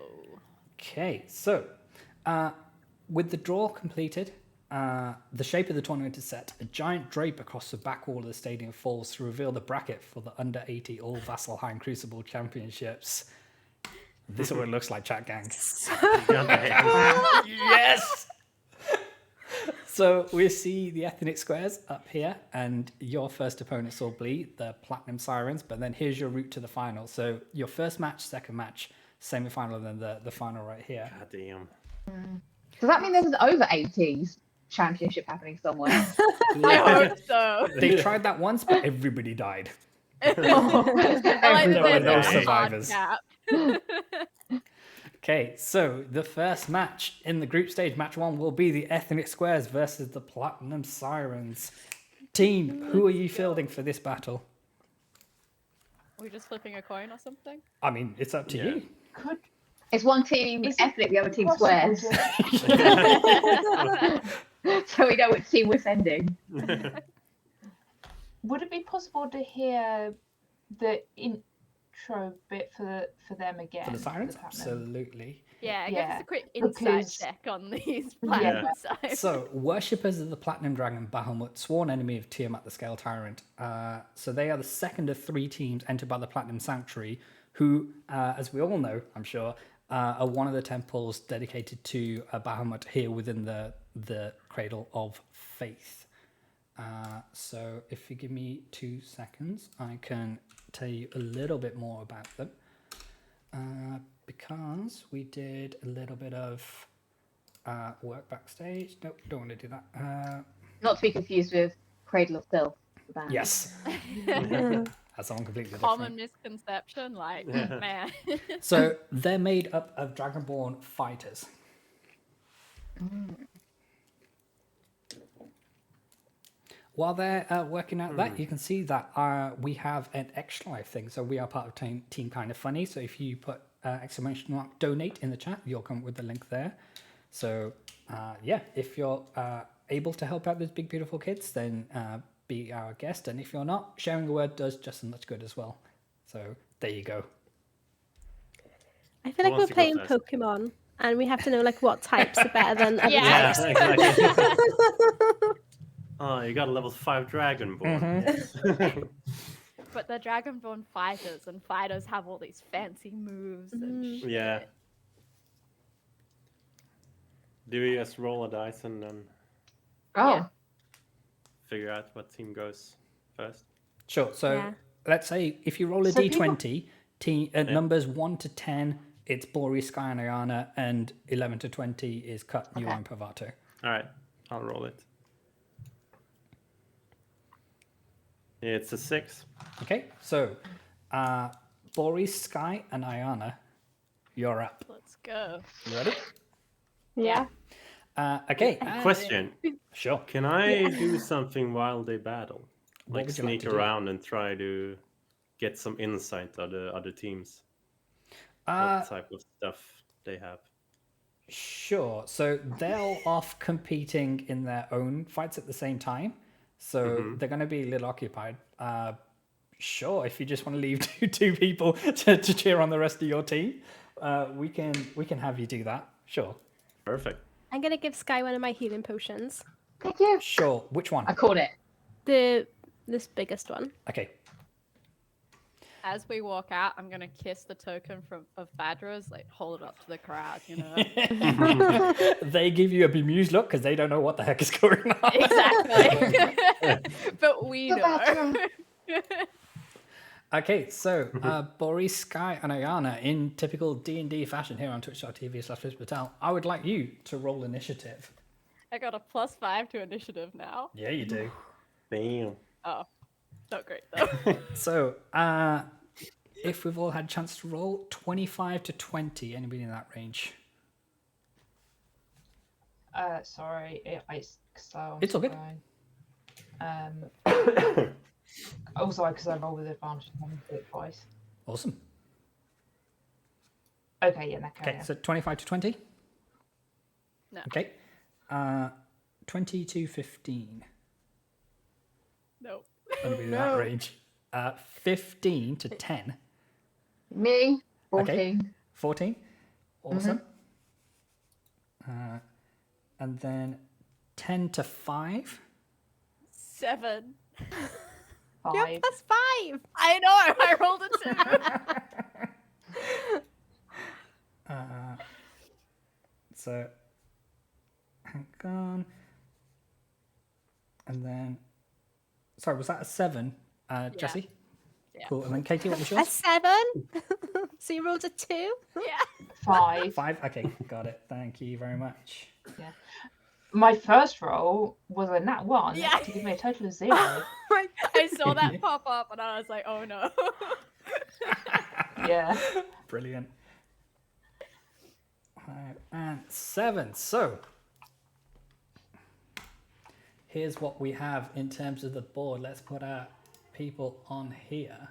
Okay, so with the draw completed, the shape of the tournament is set. A giant drape across the back wall of the stadium falls to reveal the bracket for the under 80 All Vasselheim Crucible Championships. This is what it looks like, chat gang. Yes! So we see the Ethnic Squares up here, and your first opponents will be the Platinum Sirens, but then here's your route to the final. So your first match, second match, semi-final, and then the final right here. God damn. Does that mean there's an over 80s championship happening somewhere? I hope so. They tried that once, but everybody died. I like There were that no there's a survivors. hard cap. Okay, so the first match in the group stage, match 1, will be the Ethnic Squares versus the Platinum Sirens. Team, who are you fielding for this battle? Are we just flipping a coin or something? I mean, it's up to you. It's one team Is it ethnic, the other team possible squares. So we know which team we're sending. Would it be possible to hear the intro bit for them again? For the Sirens? Platinum? Absolutely. Yeah, give Yeah, us a quick insight because- check on these platinum sides. So, worshippers of the Platinum Dragon Bahamut, sworn enemy of Tiamat the Scale Tyrant. So they are the second of 3 teams entered by the Platinum Sanctuary, who, as we all know, I'm sure, are one of the temples dedicated to Bahamut here within the Cradle of Faith. So if you give me 2 seconds, I can tell you a little bit more about them. Because we did a little bit of work backstage. Nope, don't want to do that. Not to be confused with Cradle of Filth. the band. Yes. That's something completely Common different. misconception, like, Yeah. man. So they're made up of Dragonborn fighters. While they're working out that, you can see that we have an extra life thing. So we are part of Team Kind of Funny. So if you put exclamation mark donate in the chat, you'll come with the link there. So yeah, if you're able to help out those big beautiful kids, then be our guest. And if you're not, sharing the word does just as much good as well. So there you go. I feel like Who we're wants to go playing first? Pokemon, and we have to know like what types are better than other Yeah. types. exactly. Oh, you got a level 5 Dragonborn. Mm-hmm. Yes. But they're Dragonborn fighters, and fighters have all these fancy moves and shit. Yeah. Do we just roll a dice and then Oh, Yeah. figure out what team goes first? Sure. So Yeah. let's say if you roll a So d20, numbers 1 to 10, it's Boris, Sky, and Ayana, and 11 to 20 is Cut, New, Okay. and Pavato. All right, I'll roll it. It's a 6. Okay, so Boris, Sky, and Ayana, you're up. Let's go. You ready? Yeah. Okay, Question: sure. Can I do something while they battle, What like would you like sneak to do? around and try to get some insight of the other teams? Uh, What type of stuff they have? Sure. So they're all off competing in their own fights at the same time. So they're going to be a little occupied. Sure, if you just want to leave two people to cheer on the rest of your team, we can have you do that. Sure. Perfect. I'm gonna give Sky one of my healing potions. thank you. Sure. Which one? I caught it. This biggest one. Okay. As we walk out, I'm gonna kiss the token of Fadra's, like hold it up to the crowd, you know. They give you a bemused look because they don't know what the heck is going on. Exactly. But we Go know. back Okay, so Boris, Sky, and Ayana, in typical D&D fashion here on twitch.tv/FlizzPatel, I would like you to roll initiative. I got a +5 to initiative now. Yeah, you do. Damn. Oh, not great though. So, if we've all had a chance to roll, 25 to 20, anybody in that range? Sorry, it's slow. It's all good. Also, because I roll with advantage, I haven't do it twice. Awesome. Okay, yeah, that Okay, carry on. so 25 to 20? No. Okay. 20 to 15. Nope. Anybody in that range? 15 to 10. Me, 14. Okay. 14. Awesome. And then 10 to 5. 7. You're 5. +5. I know. I rolled a 2. So, hang on. And then, sorry, was that a 7, Jesse? Yeah. Cool. And then Katie, what was A yours? 7. So you rolled a 2. Yeah. 5. 5. Okay, got it. Thank you very much. My first roll was a nat 1 Yeah. to give me a total of 0. I saw that pop up and I was like, oh no. Yeah. Brilliant. 5 and 7. So, here's what we have in terms of the board. Let's put our people on here.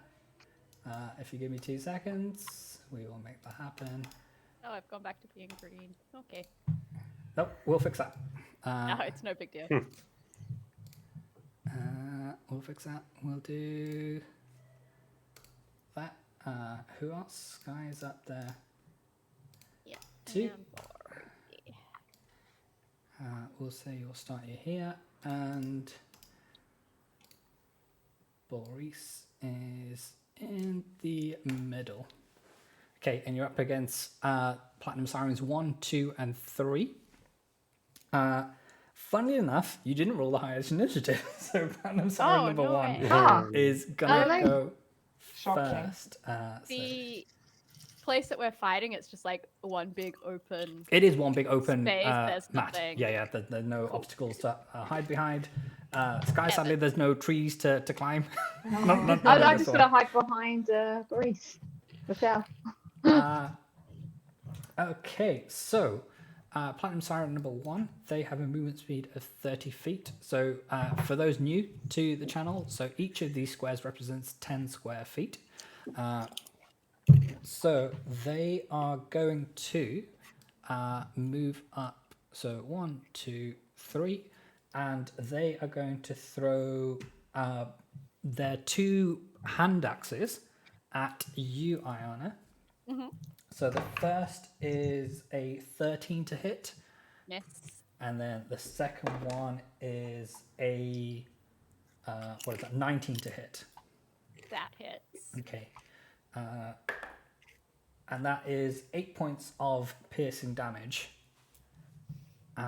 If you give me 2 seconds, we will make that happen. Oh, I've gone back to being green. Okay. Nope, we'll fix that. No, it's no big deal. We'll fix that. We'll do that. Who else? Sky is up there. Yeah. 2. And We'll say you'll start you here, and Boris is in the middle. Okay, and you're up against Platinum Sirens 1, 2, and 3. Funnily enough, you didn't roll the highest initiative, so Platinum Siren Oh, number no 1 way. Ah, is gonna Really? go Shocking. first. So the place that we're fighting, it's just like one big open. It is one big open Space, there's mat. nothing. Yeah. There's no obstacles to hide behind. Sky, Yeah, sadly, there's no trees to climb. Not I'm on just this gonna one. hide behind Maurice. Michelle. Okay, so Platinum Siren number 1, they have a movement speed of 30 feet. So for those new to the channel, so each of these squares represents 10 square feet. So they are going to move up. So 1, 2, 3, and they are going to throw their 2 hand axes at you, Iona. So the first is a 13 to hit, Miss. and then the second one is a 19 to hit. That hits. Okay, and that is 8 points of piercing damage. I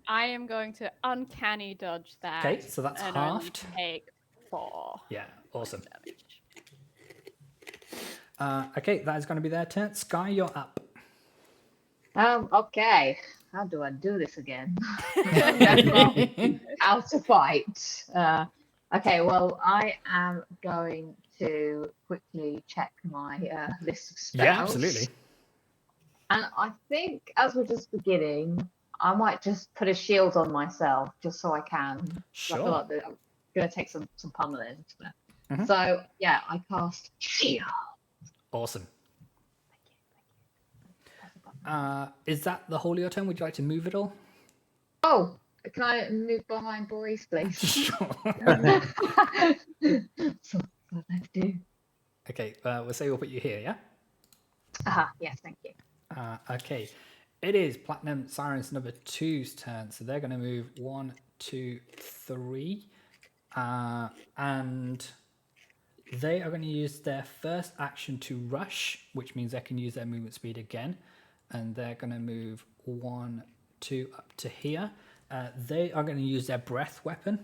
am going to uncanny dodge that. Okay, so that's and only halved. take 4 Yeah, awesome. damage. Okay, that is going to be their turn. Sky, you're up. Okay. How do I do this again? How to fight. Okay, well, I am going to quickly check my list of spells. Yeah, absolutely. And I think as we're just beginning, I might just put a shield on myself just so I can. I feel Sure. like I'm going to take some pummeling. Mhm. So, yeah, I cast shield. Awesome. Is that the whole of your turn? Would you like to move it all? Oh, can I move behind Boris, please? Sure. So what I do. Okay, we'll say we'll put you here, yeah? Yes, thank you. Okay, it is Platinum Sirens number 2's turn, so they're going to move 1, 2, 3, and they are going to use their first action to rush, which means they can use their movement speed again, and they're going to move 1, 2 up to here. They are going to use their breath weapon,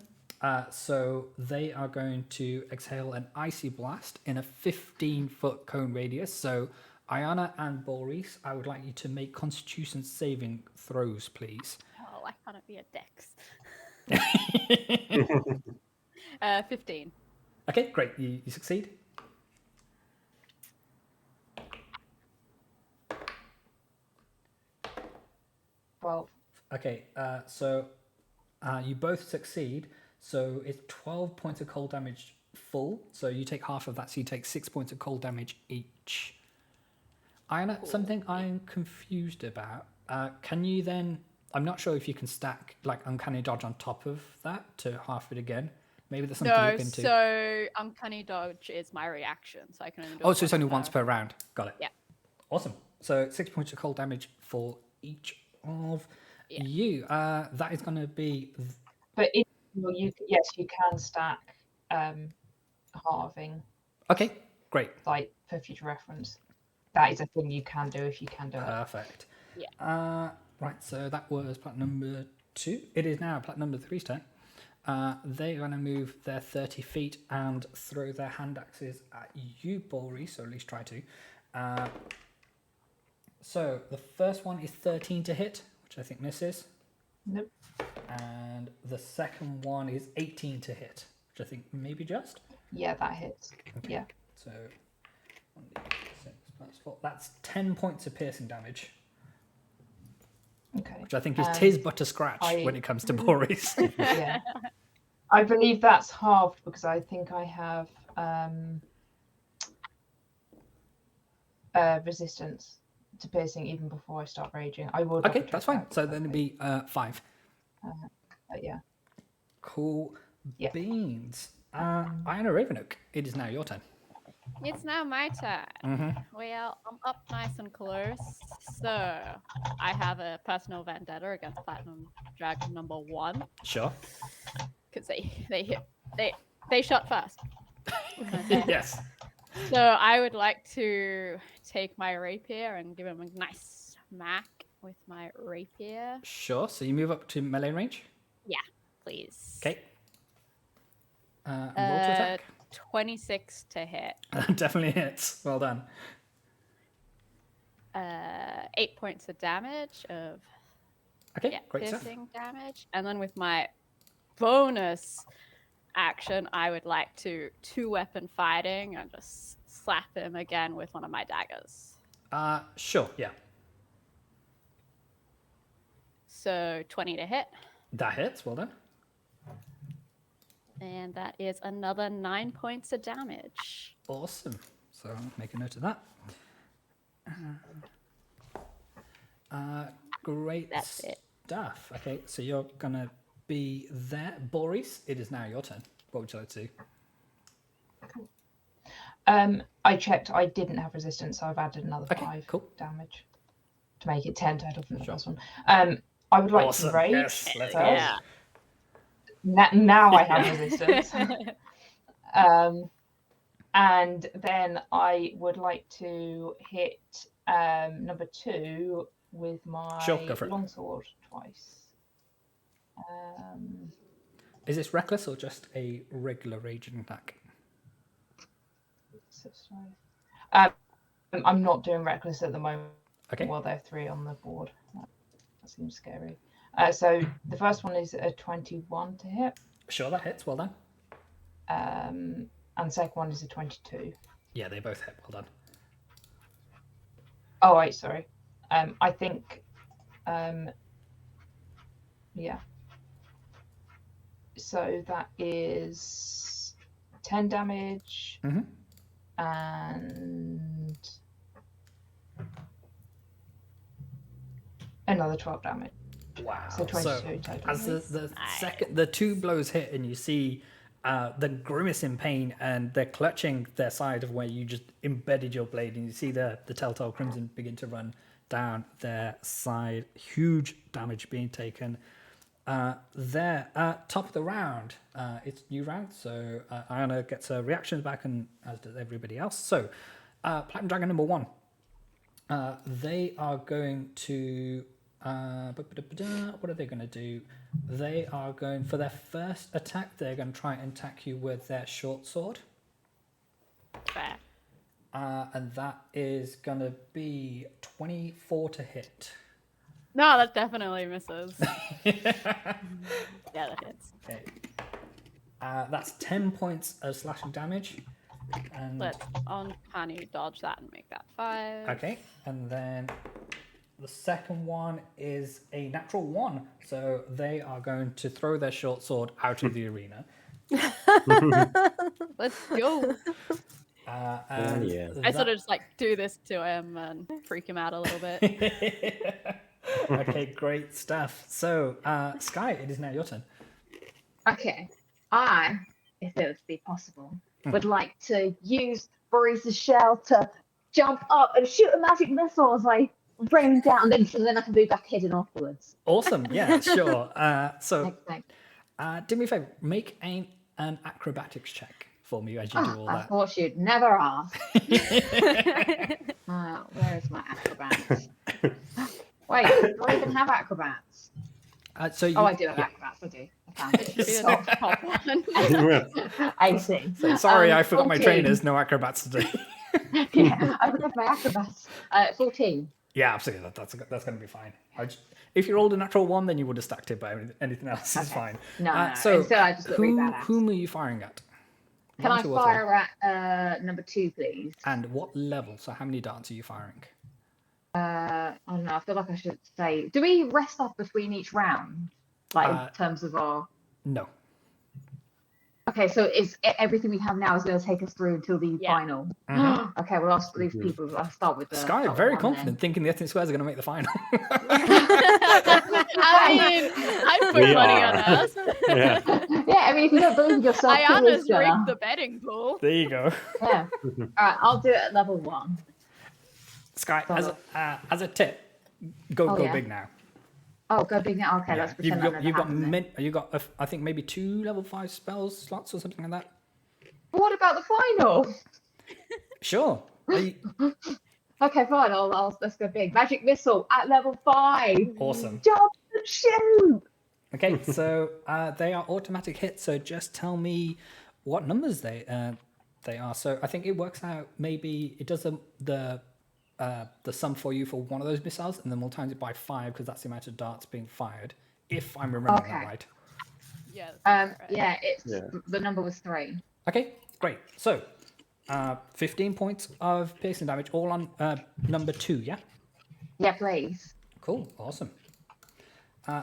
so they are going to exhale an icy blast in a 15-foot cone radius. So Iona and Boris, I would like you to make Constitution saving throws, please. Oh, why can't it be a dex? 15. Okay, great. You succeed. Well, Okay, so you both succeed. So it's 12 points of cold damage full. So you take half of that, so you take 6 points of cold damage each. Iona, something I'm confused about. Can you then... I'm not sure if you can stack like Uncanny Dodge on top of that to half it again. Maybe there's something to No, look into. so uncanny dodge is my reaction, so I can only do Oh, it so it's only once per round. Got it. Yeah. Awesome. So 6 points of cold damage for each of Yeah. you. That is going to be... but you can stack halving, Okay, great. like for future reference. That is a thing you can do if you can do it. Perfect. Yeah. Right, so that was Platinum number 2. It is now Platinum number 3's turn. They're going to move their 30 feet and throw their hand axes at you, Boris, so at least try to. So the first one is 13 to hit, which I think misses. Nope. And the second one is 18 to hit, which I think maybe just. Yeah, that hits. Okay. Yeah. So 1d6 plus 4. That's 10 points of piercing damage, Okay. which I think is tis but a scratch when it comes to Boris. Yeah. I believe that's halved because I think I have resistance to piercing even before I start raging. I will. Okay, double-check that's fine. that, So then it'd be 5. but yeah. Cool Yeah. beans. Iona Ravenoak, it is now your turn. It's now my turn. Well, I'm up nice and close. So I have a personal vendetta against Platinum Dragon number 1 Sure. because they shot first. Yes. So I would like to take my rapier and give him a nice smack with my rapier. Sure. So you move up to melee range. Please. Okay. Roll to attack. 26 to hit. Definitely hits. Well done. 8 points of damage of Okay, great stuff. piercing damage. And then with my bonus action, I would like to 2-weapon fighting and just slap him again with one of my daggers. Sure, yeah. So 20 to hit. That hits, well done. And that is another 9 points of damage. Awesome. So make a note of that. Great That's it. stuff. Okay, so you're gonna be there. Boris, it is now your turn. What would you like to do? I checked. I didn't have resistance, so I've added another Okay, 5 cool. damage to make it 10 total from the first one. I would like Awesome, to rage. yes, let's go. Yeah. Now I have resistance. And then I would like to hit number 2 with my Sure, go for it. longsword twice. Is this reckless or just a regular raging attack? So sorry. I'm not doing reckless at the moment. Okay. Well, there are 3 on the board. That seems scary. So the first one is a 21 to hit. Sure, that hits. Well done. And the second one is a 22. Yeah, they both hit. Well done. Oh, wait, sorry. I think, yeah. So that is 10 damage Mhm. and another 12 damage. Wow. So 22 total. As the 2 blows hit and you see the grimace in pain and they're clutching their side of where you just embedded your blade, and you see the telltale crimson begin to run down their side. Huge damage being taken. There, top of the round, it's new round, so Iona gets her reactions back, and as does everybody else. So, Platinum Dragon number 1. They are going to. What are they going to do? They are going for their first attack. They're going to try and attack you with their short sword. Fair. And that is going to be 24 to hit. No, that definitely misses. Yeah, that hits. Okay. That's 10 points of slashing damage. And Let's uncanny dodge that and make that 5. okay, and then the second one is a natural 1. So they are going to throw their short sword out of the arena. Let's go. And yeah. I sort of just like do this to him and freak him out a little bit. Okay, great stuff. So, Sky, it is now your turn. Okay, I, if it would be possible, would like to use Boris's shell to jump up and shoot a magic missile as I bring down, and then I can be back hidden afterwards. Awesome. Yeah, sure. So, Thanks. do me a favor. Make an acrobatics check for me as you do all I that. thought you'd never ask. Where is my acrobats? Wait, do I even have acrobats? So you, Oh, I do have acrobats. I do. I found it. Be the next top one. I see. So, sorry, I forgot my 14. trainers. No acrobats today. Yeah, I forgot my acrobats. 14. Yeah, absolutely. That's going to be fine. If you rolled a natural 1, then you would have stacked it, but anything else is fine. No, So, instead I just look really badass. whom are you firing at? Can 1, I 2, or 3? fire at number 2, please? And what level? So how many darts are you firing? I don't know. I feel like I should say. Do we rest off between each round? Like in terms of our. No. Okay, so is everything we have now is going to take us through until the Yeah. final? Okay, well, I'll leave people. I'll start with the. Sky, start very with one confident, thinking the Ethnic Squares are going to make the final. I mean, I'd put We money are. on us. Yeah. Then. Yeah, I mean, if you don't believe yourself, Ayana's gonna. rigged the betting pool. There you go. Yeah. All right, I'll do it at level 1. Sky, as a tip, go yeah. big now. Oh, go big now. Okay, Yeah. let's pretend that never happened then. You've got I think maybe 2 level 5 spells slots or something like that. What about the final? Sure. Okay, fine. Let's go big. Magic missile at level 5. Awesome. Jump and shoot. Okay, so they are automatic hits. So just tell me what numbers they are. So I think it works out. Maybe it does the the sum for you for one of those missiles, and then we'll times it by 5 because that's the amount of darts being fired. If I'm remembering that Okay. right. Yeah. that's correct. Yeah, Yeah. the number was 3. Okay, great. So, 15 points of piercing damage, all on number 2. Yeah. Yeah, please. Cool. Awesome.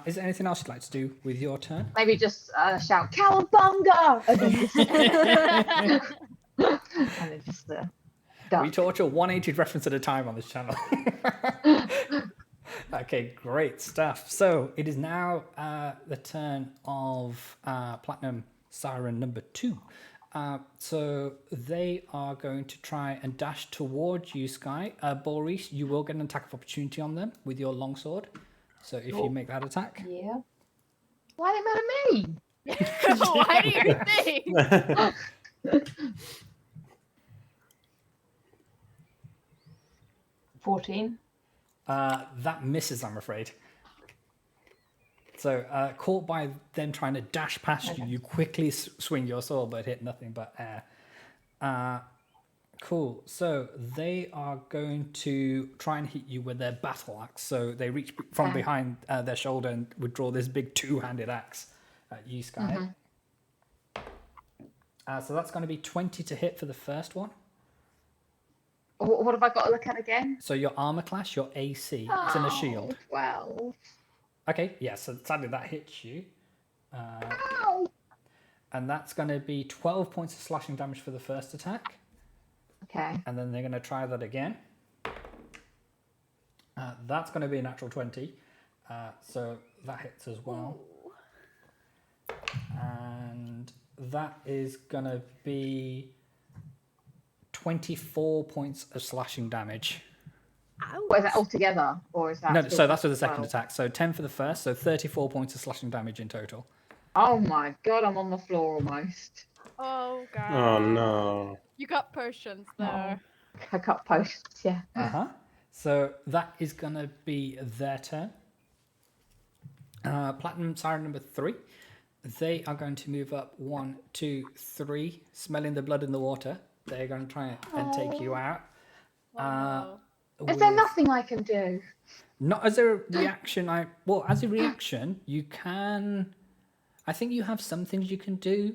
Is there anything else you'd like to do with your turn? Maybe just shout "Cowabunga!" and then just, and then just We duck. torture 180 reference at a time on this channel. Okay, great stuff. So it is now the turn of Platinum Siren number 2. So they are going to try and dash towards you, Sky. Boris, you will get an attack of opportunity on them with your longsword. So if you make that attack. Yeah. Why did it matter me? Why do you think? 14. That misses, I'm afraid. So, caught by them trying to dash past you, you quickly swing your sword, but hit nothing but air. Cool. So, they are going to try and hit you with their battle axe. So, they reach from behind their shoulder and would draw this big two-handed axe at you, Sky. So, that's going to be 20 to hit for the first one. What have I got to look at again? So, your armor class, your AC, it's in a shield. Well. Okay, yeah, so sadly that hits you. Ow. And that's going to be 12 points of slashing damage for the first attack. Okay. And then they're going to try that again. That's going to be a natural 20. So that hits as well. And that is going to be 24 points of slashing damage. What is that altogether? Or is that No, still so that's for the just second 12? attack. So 10 for the first, so 34 points of slashing damage in total. Oh my god, I'm on the floor almost. Oh god. Oh no. You got potions though. I got posts, yeah. Uh-huh. So that is going to be their turn. Platinum Siren number 3. They are going to move up 1, 2, 3, smelling the blood in the water. They're going to try and take you out. Wow. Is there with- nothing I can do? Not as a reaction. As a reaction, you can. I think you have some things you can do.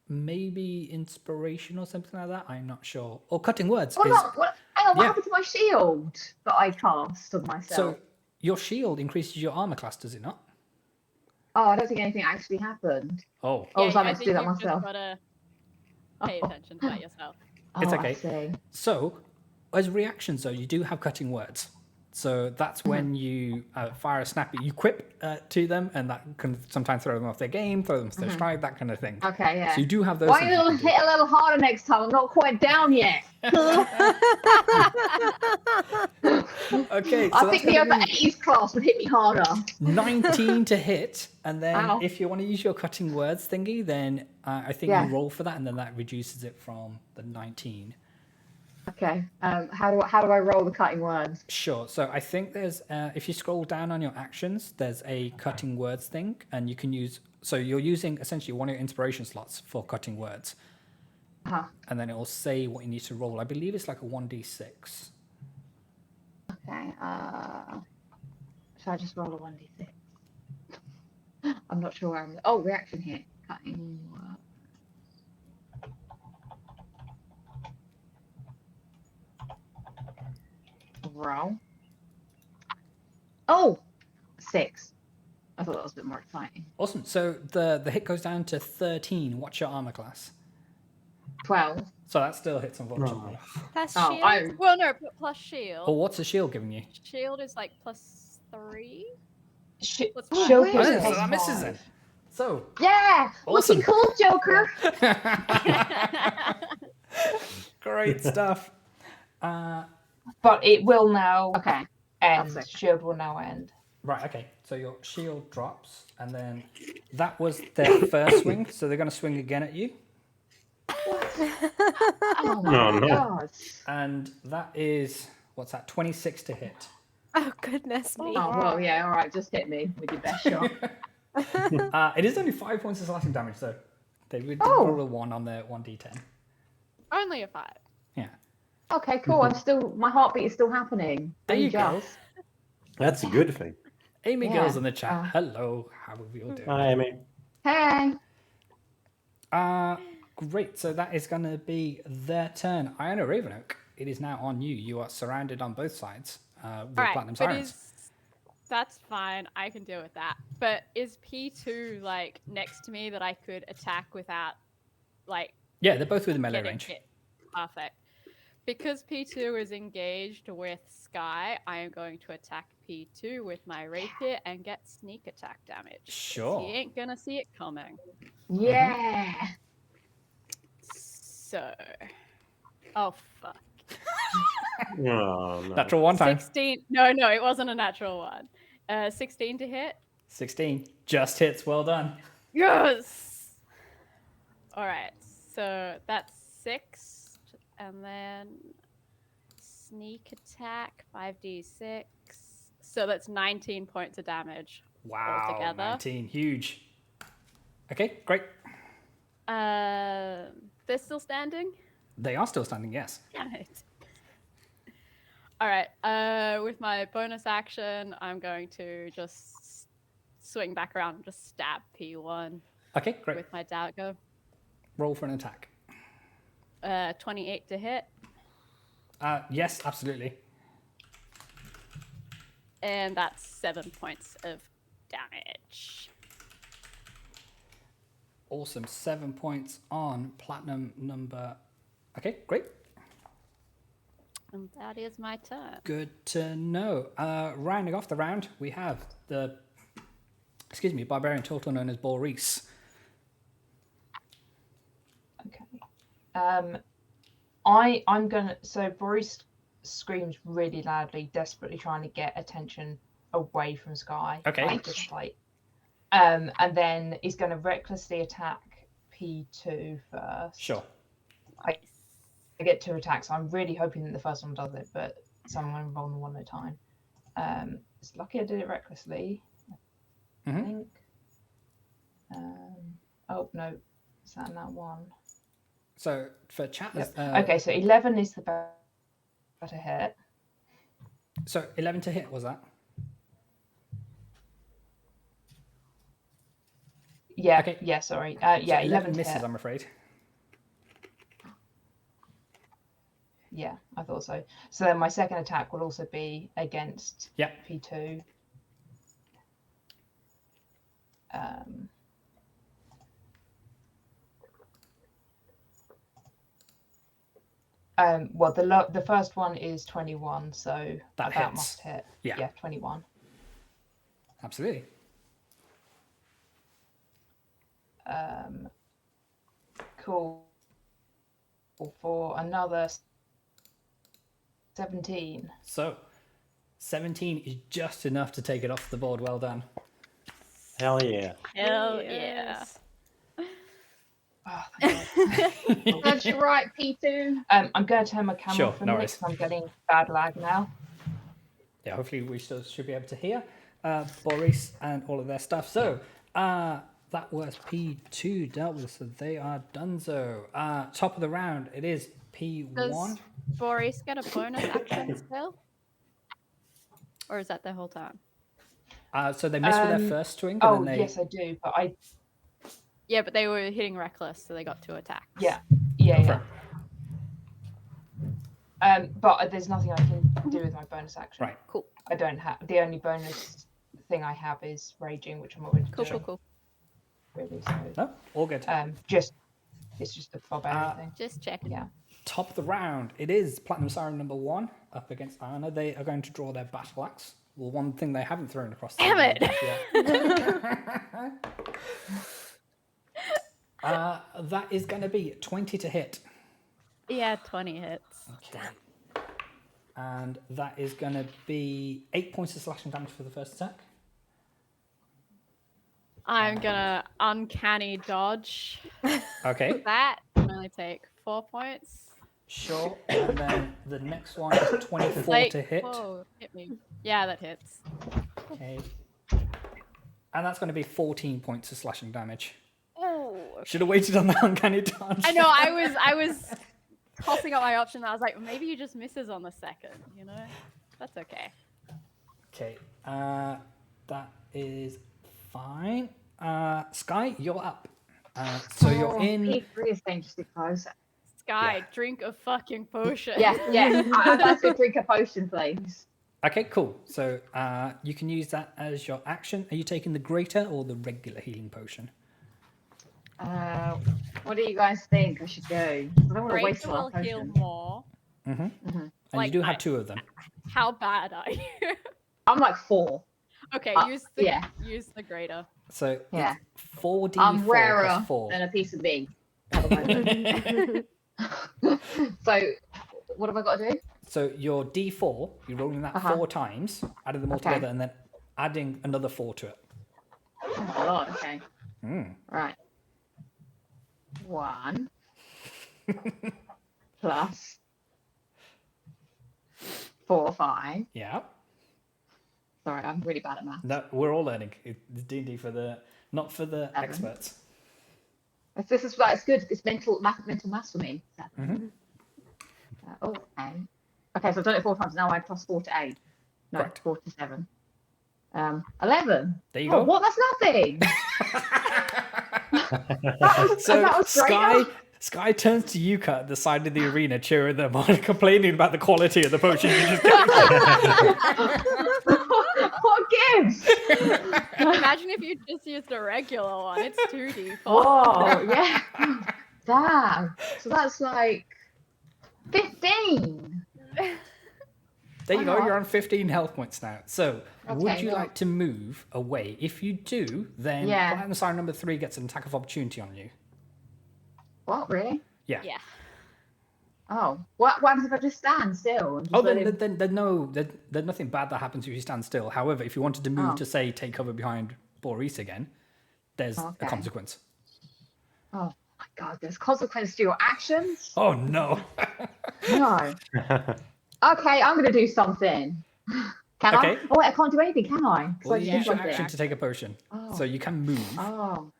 Maybe inspiration or something like that. I'm not sure. Or cutting words. Hang on, what Yeah. happened to my shield that I cast on myself? So your shield increases your armor class, does it not? Oh, I don't think anything actually happened. Oh, Oh, was I I meant to think do that you've just myself? gotta pay attention to that yourself. It's Oh, okay. I see. so as reactions though, you do have cutting words. So that's when you fire a snappy, you quip to them, and that can sometimes throw them off their game, throw them off their stride, that kind of thing. Okay, yeah. So you do have those. Why things you you can do. hit a little harder next time? I'm not quite down yet. Okay, so I that's think the gonna other be 80s class would hit me harder. 19 to hit, and then Ow. if you want to use your cutting words thingy, then I think Yeah. you roll for that, and then that reduces it from the 19. Okay. How do I roll the cutting words? Sure. So I think there's if you scroll down on your actions, there's a cutting words thing, and you can use. So you're using essentially one of your inspiration slots for cutting words, Uh-huh. and then it will say what you need to roll. I believe it's like a 1d6. Okay. Shall I just roll a 1d6? I'm not sure where I'm. Oh, reaction hit. Cutting words. Roll. Oh, 6. I thought that was a bit more exciting. Awesome. So the hit goes down to 13. What's your armor class? 12. So that still hits, unfortunately. That's Oh, shield. Well, no, plus shield. Or what's the shield giving you? Shield is like +3. Oh, What's Oh, Joker's so plus that misses 5. it. So Yeah, Awesome. looking cool, Joker. great stuff. But it will now Okay. end. That's it. Shield will now end. Right, okay. So your shield drops, and then that was their first swing, so they're going to swing again at you. Oh No, my no. god. And that is, what's that, 26 to hit. Oh goodness me. Oh well, yeah. All right, just hit me with your best shot. It is only 5 points of slashing damage, though. They would Oh. roll a 1 on their 1d10. Only a 5. Yeah. Okay, cool. My heartbeat is still happening. There you go. Just. That's a good thing. Amy Yeah. Girls in the chat. Hello, how are we all doing? Hi, Amy. Hey. Great. So that is going to be their turn. Iona Ravenoak, it is now on you. You are surrounded on both sides with Alright, Platinum but Sirens. that's fine. I can deal with that. But is P2 like next to me that I could attack without like Yeah, they're both within melee getting range. hit? Perfect. Because P2 is engaged with Sky, I am going to attack P2 with my rapier and get sneak attack damage. 'cause Sure. He ain't gonna see it coming. Yeah. So. Oh, fuck. Oh, no. Natural one time. 16. No, it wasn't a natural one. 16 to hit. 16. Just hits. Well done. Yes! Alright, so that's 6. And then sneak attack, 5d6. So that's 19 points of damage. Wow. Altogether. 19. Huge. Okay, great. They're still standing? They are still standing, yes. Damn it. Alright, with my bonus action, I'm going to just swing back around and just stab P1 Okay, great. with my dagger. Roll for an attack. 28 to hit. Yes, absolutely. And that's 7 points of damage. Awesome. 7 points on platinum number. Okay, great. And that is my turn. Good to know. Rounding off the round, we have the, barbarian turtle known as Boris. Okay. I'm gonna. So Boris screams really loudly, desperately trying to get attention away from Sky. Okay. Like, just like, and then he's gonna recklessly attack P2 first. Sure. I get 2 attacks. I'm really hoping that the first one does it, but so I'm going to roll them one at a time. It's lucky I did it recklessly, I think. Oh, no. Is that one? So for chat, Okay, so 11 is the better hit. So 11 to hit, was that? Yeah, Okay. yeah, sorry. So Yeah, 11 to misses, hit. I'm afraid. Yeah, I thought so. So then my second attack will also be against P2. Well, the first one is 21, so That that hits. must hit. Yeah. Yeah, 21. Absolutely. Cool. For another 17. So 17 is just enough to take it off the board. Well done. Hell yeah. Hell yeah. Oh, thank God. That's right, P2. I'm going to turn my camera Sure, off for a no minute worries. because I'm getting bad lag now. Yeah, hopefully we still should be able to hear Boris and all of their stuff. So that was P2 dealt with, so they are donezo. Top of the round, it is P1. Does Boris get a bonus action still? Or is that the whole time? So they missed with their first swing, and Oh, then they... yes, I do, but I... Yeah, but they were hitting reckless, so they got 2 attacks. Yeah. But there's nothing I can do with my bonus action. Right. Cool. I don't have... The only bonus thing I have is raging, which I'm already doing. Cool. Really, so... No, all good. It's just a barbarian thing. Just checking. Yeah. Top of the round, it is Platinum Siren number 1 up against Iona. They are going to draw their battle axe. Well, one thing they haven't thrown across the Damn board it! yet. That is going to be 20 to hit. Yeah, 20 hits. Okay. And that is going to be 8 points of slashing damage for the first attack. I'm gonna uncanny dodge. Okay. That can only take 4 points. Sure. And then the next one is 24 Like, to hit. whoa, hit me. Yeah, that hits. Okay. And that's going to be 14 points of slashing damage. Oh. Should have waited on the uncanny dodge. I know. I was tossing up my option. I was like, maybe he just misses on the second. You know, that's okay. Okay, that is fine. Sky, you're up. So you're in. P3 is dangerously close. Sky, Yeah. drink a fucking potion. Yeah. I'd like to drink a potion, please. Okay, cool. So you can use that as your action. Are you taking the greater or the regular healing potion? What do you guys think I should do? I don't want to waste Greater a will lot of heal potions. more. And Like, you do have 2 of them. How bad are you? I'm like 4. Okay, use the greater. So Yeah. it's 4d4 I'm rarer plus 4. than a piece of meat. at the moment. So, what have I got to do? So your d4, you're rolling that 4 times, adding them all Okay. together, and then adding another 4 to it. Oh, a lot. Okay. Mm. Right. 1 plus 4, 5. Yeah. Sorry, I'm really bad at math. No, we're all learning. It's D&D for the, not for the 7. experts. This is like, it's good. It's mental math for me. Mm-hmm. Okay. Okay, so I've done it 4 times. Now I plus 4 to 8. No, Correct. 4 to 7. 11. There you Oh, go. what? That's nothing. So that was great. Sky turns to Yuka at the side of the arena, cheering them on, complaining about the quality of the potion you just got. What gives? Imagine if you just used a regular one. It's 2d4. Oh, yeah. Damn. So that's like 15. There you go, Wow. you're on 15 health points now. So, would Okay, you well- like to move away? If you do, then Yeah. Platinum Sign number 3 gets an attack of opportunity on you. What, really? Yeah. Yeah. Oh. What happens if I just stand still? And just Oh, let him- then there's nothing bad that happens if you stand still. However, if you wanted to move Oh. to, say, take cover behind Boris again, there's a Okay. consequence. Oh, my God. There's consequence to your actions? Oh, no. No. Okay, I'm going to do something. Can Okay. I? Oh, wait, I can't do anything, can I? 'Cause Well, I you just use your did something. action to take a potion. Oh. So you can move. Oh.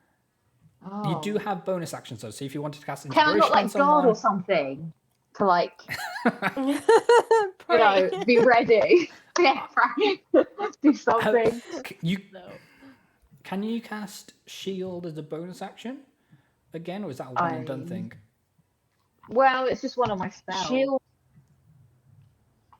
You do have bonus actions, though. So if you wanted to cast Can I inspiration not, on like, guard or someone... something? To, like, you Pray. know, be ready. Yeah, right. Do something. No. Can you cast shield as a bonus action again, or is that a one and done thing? Well, it's just one of my spells.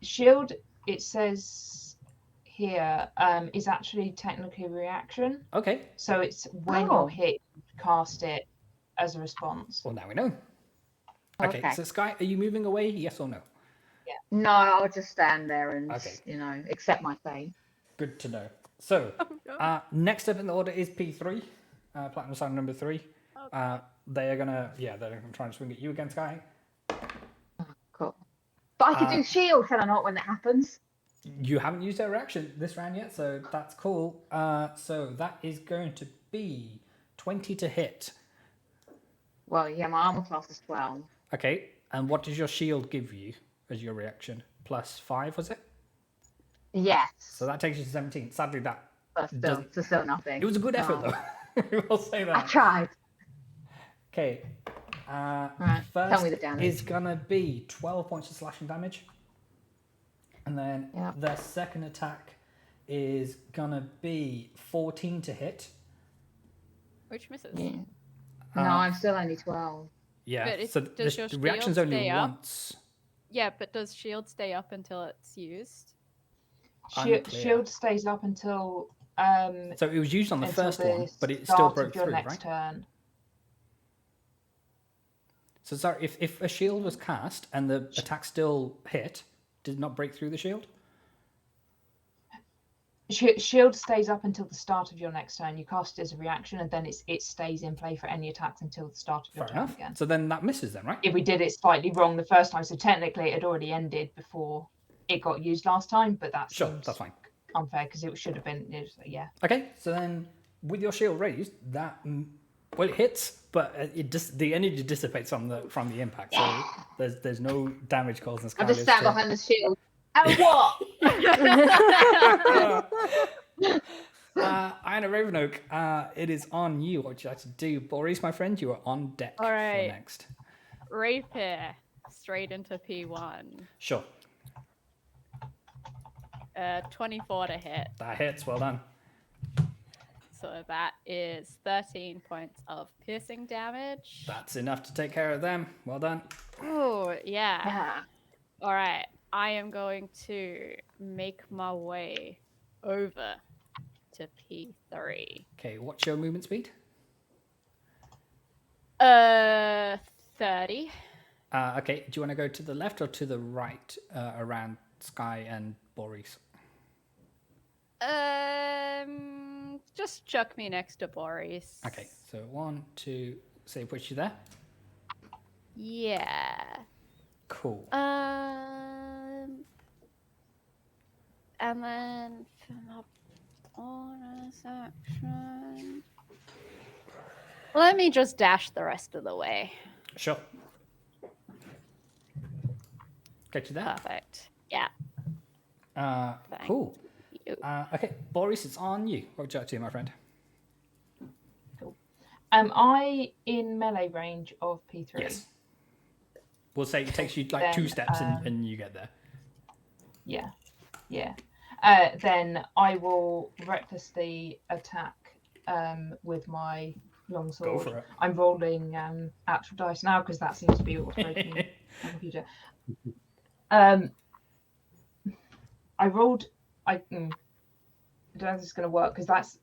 Shield, it says here, is actually technically a reaction. Okay. So it's when Oh. you're hit, you cast it as a response. Well, now we know. Okay. Okay. So Sky, are you moving away? Yes or no? No, I'll just stand there and, Okay. you know, accept my fate. Good to know. So, next up in the order is P3, Platinum Sign number 3. They're gonna try and swing at you again, Sky. Cool. But I can do shield, can I not, when that happens? You haven't used their reaction this round yet, so that's cool. So that is going to be 20 to hit. Well, yeah, my armor class is 12. Okay, and what does your shield give you as your reaction? Plus 5, was it? Yes. So that takes you to 17. Sadly, that But still, doesn't- so still nothing. it was a good effort, Oh. though. We'll say I that. tried. Okay. Right, First tell me the damage. is gonna be 12 points of slashing damage, and then Yep. the second attack is gonna be 14 to hit. Which misses? Yeah. No, I'm still only 12. Yeah. But So does your the reaction's shield only stay up? once. Yeah, but does shield stay up until it's used? Unclear. Shield stays up until So it was used on the until first the one, but it still start broke of your through, next right? turn. So sorry, if a shield was cast and the attack still hit, did it not break through the shield? Shield stays up until the start of your next turn. You cast it as a reaction, and then it stays in play for any attacks until the start of your Fair turn enough. again. So then that misses then, right? If we did it slightly wrong the first time, so technically it had already ended before it got used last time, but that Sure, seems that's fine. unfair because it should have been. Yeah. Okay, so then with your shield raised, that well it hits, but the energy dissipates from the impact. So there's no damage caused in I just Skylar's stand turn. behind the shield. And what? Iona Ravenoak, it is on you. What you like to do, Boris, my friend? You are on deck All right. for next. Rapier. straight into P1. Sure. 24 to hit. That hits. Well done. So that is 13 points of piercing damage. That's enough to take care of them. Well done. Oh, yeah. Yeah. All right. I am going to make my way over to P3. Okay, what's your movement speed? 30. Okay, do you want to go to the left or to the right around Sky and Boris? Just chuck me next to Boris. Okay, so 1, 2, say push you there. Yeah. Cool. And then bonus action. Let me just dash the rest of the way. Sure. Get you there. Perfect. Yeah. Thank Cool. you. Okay, Boris, it's on you. What would you like to do, my friend? Am I in melee range of P3? Yes. We'll say it takes you like 2 Then, steps and you get there. Yeah. Yeah. Then I will recklessly attack with my longsword. Go for it. I'm rolling actual dice now because that seems to be what's breaking my computer. I rolled. I don't know if this is going to work because that's.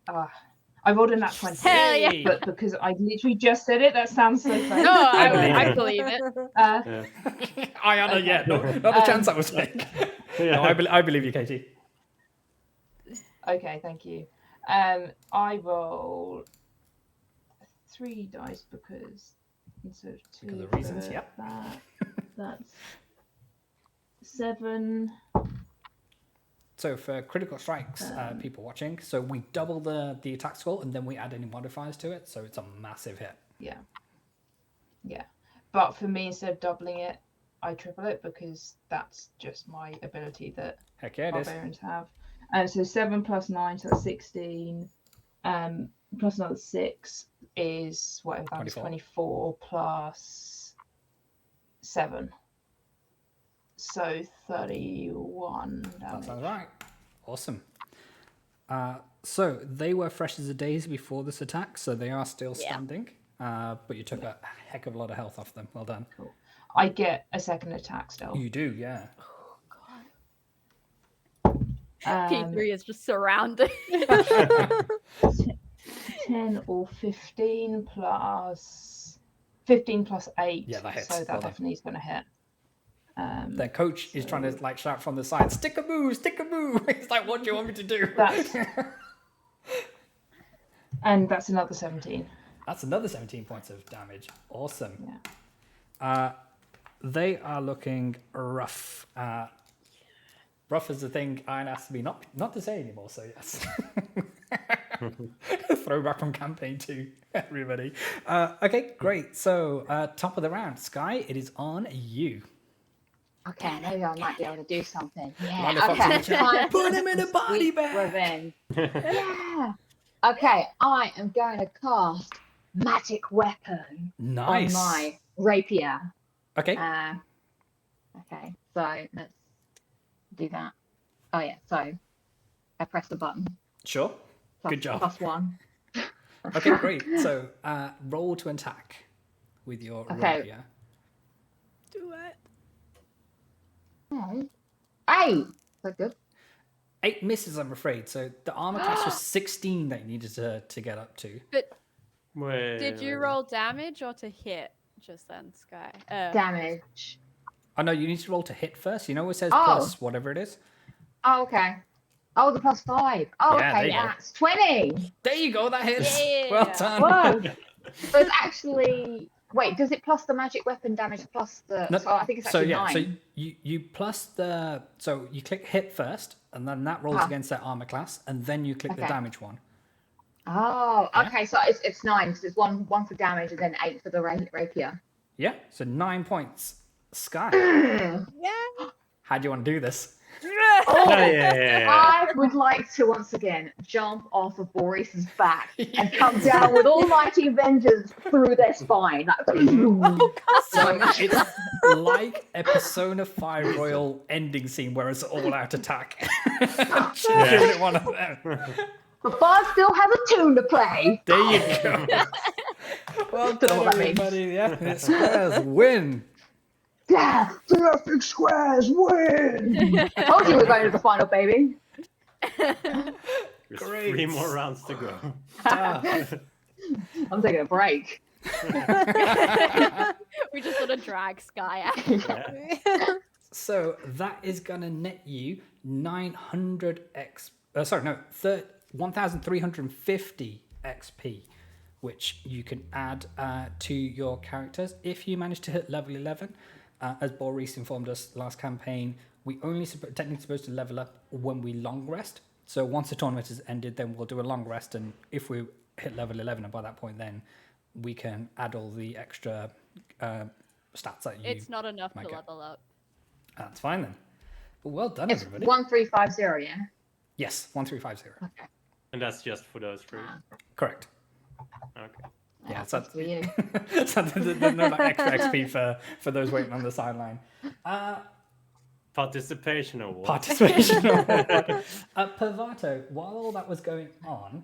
I rolled in that 20. Hell yeah. But because I literally just said it, that sounds so funny. No, I believe it. Ayana, yeah, not a chance that was fake. No, I believe you, Katie. Okay, thank you. I roll 3 dice because instead of 2 Because of reasons, for yep. that's 7. So for critical strikes, people watching, so we double the attack score and then we add any modifiers to it, so it's a massive hit. Yeah. But for me, instead of doubling it, I triple it because that's just my ability that Heck yeah, it is. barbarians have. So 7 plus 9, so that's 16. Plus another 6 is whatever that was, 24 plus 7. So 31 damage. That sounds right. Awesome. So they were fresh as a daisy before this attack, so they are still standing. But you took a heck of a lot of health off them. Well done. Cool. I get a second attack still. You do, yeah. P3 is just surrounded. 10 or 15 plus 15 plus 8. Yeah, that hits. So that Well done. definitely is going to hit. Their coach is trying to like shout from the side, stick a move, stick a move. He's like, what do you want me to do? And that's another 17. That's another 17 points of damage. Awesome. Yeah. They are looking rough. Rough is the thing Iron has to be not to say anymore, so yes. Throwback from campaign 2, everybody. Okay, great. So top of the round, Sky, it is on you. Okay, maybe I might be able to do something. Yeah. Lollipop Okay. to the chat. Put him in a body Sweet bag. revenge. Yeah. Okay, I am going to cast magic weapon Nice. on my rapier. Okay. Okay, so let's do that. Oh yeah, so I press the button. Sure. Plus, Good job. +1. Okay, great. So roll to attack with your Okay. rapier. Do it. Oh. 8. Is that good? 8 misses, I'm afraid. So the armor class was 16 that you needed to get up to. But Wait, did you roll damage or to hit just then, Sky? Damage. Oh no, you need to roll to hit first. You know what it says Oh. plus whatever it is? Oh, okay. Oh, the +5. Oh, Yeah, there okay, you go. that's 20. There you go, that hits. Yeah. Well done. Whoa. So it's actually... Wait, does it plus the magic weapon damage plus the... No, So I think it's so actually yeah, 9. so you plus the... So you click hit first, and then that rolls Ah. against their armor class, and then you click the Okay. damage one. Oh, Yeah. okay, so it's 9 because it's one for damage and then 8 for the rapier. Yeah, so 9 points. Sky, Yeah. how do you want to do this? Yeah. I would like to once again jump off of Boris's back and come down with almighty vengeance through their spine. Like, So like a Persona 5 Royal ending scene where it's all out attack. Giving it one of them. But Bob still has a tune to play. There you go. Well Don't know done, what that means. everybody. The Ethnic Squares win. Yeah, the Ethnic Squares win. I told you we're going to the final, baby. There's Great. 3 more rounds to go. I'm taking a break. We just want to drag Sky out. Yeah. So that is going to net you 1,350 XP, which you can add to your characters if you manage to hit level 11. As Boris informed us last campaign, we only technically supposed to level up when we long rest. So once the tournament has ended, then we'll do a long rest, and if we hit level 11, and by that point, then we can add all the extra stats that you. It's not enough might to get. level up. That's fine then. But well done, It's everybody. 1350, yeah? Yes, 1350. Okay. And that's just for those 3. Correct. Okay. Yeah, That's for you. so there's no like, extra XP for those waiting on the sideline. Participation award. Participation award. Pavato, while all that was going on,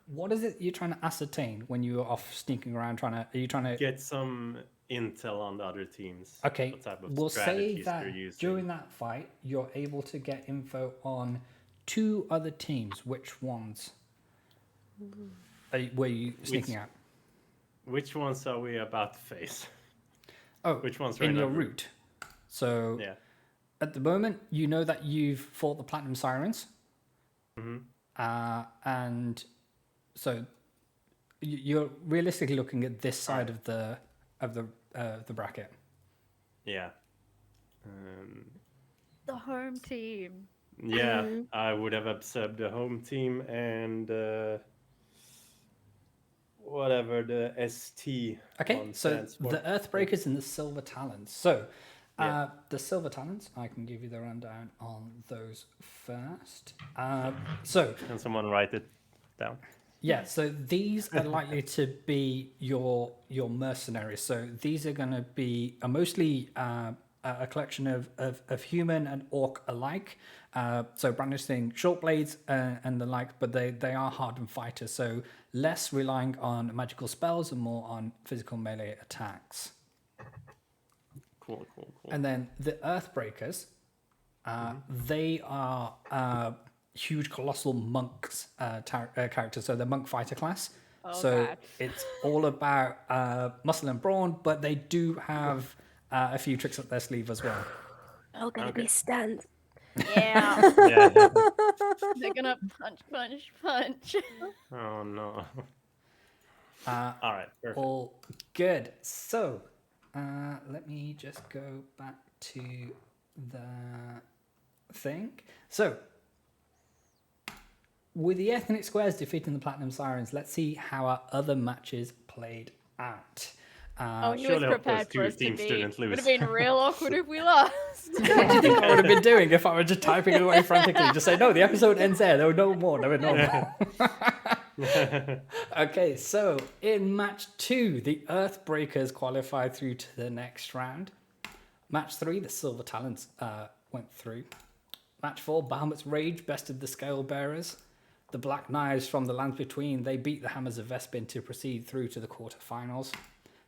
what is it you're trying to ascertain when you were off sneaking around are you trying to Get some intel on the other teams. Okay, What type of we'll say strategies that they're using. during that fight, you're able to get info on 2 other teams. Which ones were you sneaking out? Which ones are we about to face? Oh, Which ones are in in your that route. So Yeah. at the moment, you know that you've fought the Platinum Sirens. And so you're realistically looking at this side of the bracket. Yeah. The home team. Yeah, I would have observed the home team and whatever the ST. Okay, one so stands for. the Earthbreakers and the Silver Talons. So Yeah. the Silver Talons, I can give you the rundown on those first. So Can someone write it down? yeah, so these are likely to be your mercenaries. So these are going to be mostly a collection of human and orc alike. So brandishing short blades and the like, but they are hardened fighters. So less relying on magical spells and more on physical melee attacks. Cool. And then the Earthbreakers, they are huge, colossal monks characters. So they're monk fighter class. So God. it's all about muscle and brawn, but they do have a few tricks up their sleeve as well. Oh, gonna be stunned. Yeah. Yeah. They're gonna punch. Oh no. All right. Perfect. All good. So let me just go back to the thing. So with the Ethnic Squares defeating the Platinum Sirens, let's see how our other matches played out. Oh, he was surely hope those prepared two for us to teams be. didn't Would lose. have been real awkward if we lost. What do you think I would have been doing if I were just typing it away frantically? Just say, no, the episode ends there. There were no more. There were no more. Okay, so in match 2, the Earthbreakers qualified through to the next round. Match 3, the Silver Talons went through. Match 4, Bahamut's Rage bested the Scale Bearers. The Black Knives from the Lands Between, they beat the Hammers of Vespin to proceed through to the quarterfinals.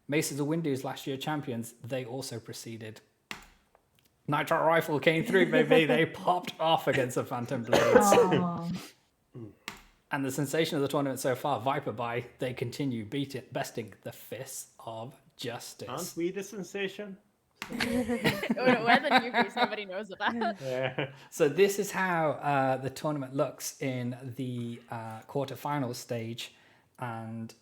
Maces of Windu's last year champions, they also proceeded. Nitro Rifle came through, baby. They popped off against the Phantom Blades. Oh. And the sensation of the tournament so far, Viper By, they continue besting the Fists of Justice. Aren't we the sensation? We're the newbies nobody knows about. Yeah. So this is how the tournament looks in the quarterfinal stage. And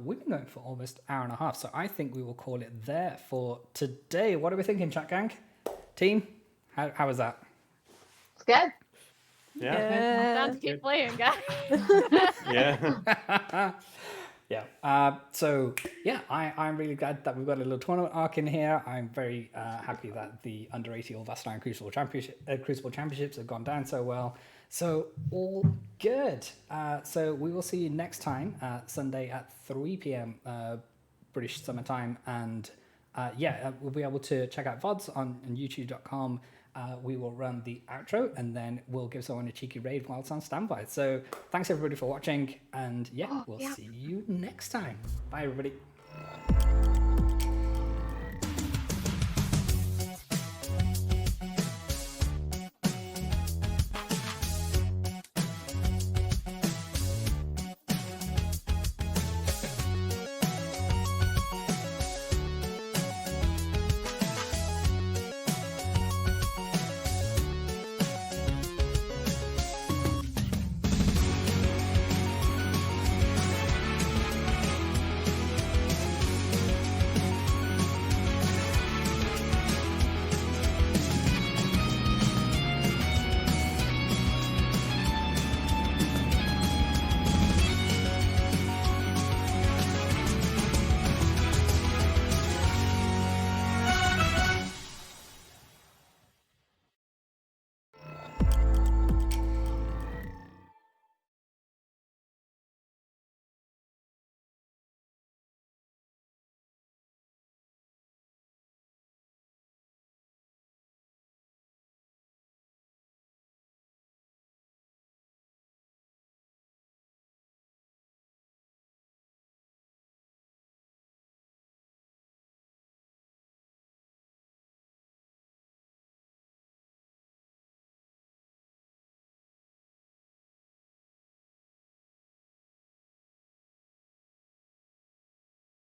we've been going for almost an hour and a half. So I think we will call it there for today. What are we thinking, chat gang? Team, how was that? It's good. Yeah. Time to keep playing, guys. Yeah. Yeah. So yeah, I'm really glad that we've got a little tournament arc in here. I'm very happy that the under 80 All Vasselheim Crucible Championships have gone down so well. So all good. So we will see you next time Sunday at 3 p.m. British Summer Time and we'll be able to check out VODs on youtube.com. We will run the outro and then we'll give someone a cheeky raid while it's on standby. So thanks everybody for watching, and we'll see you next time. Bye everybody.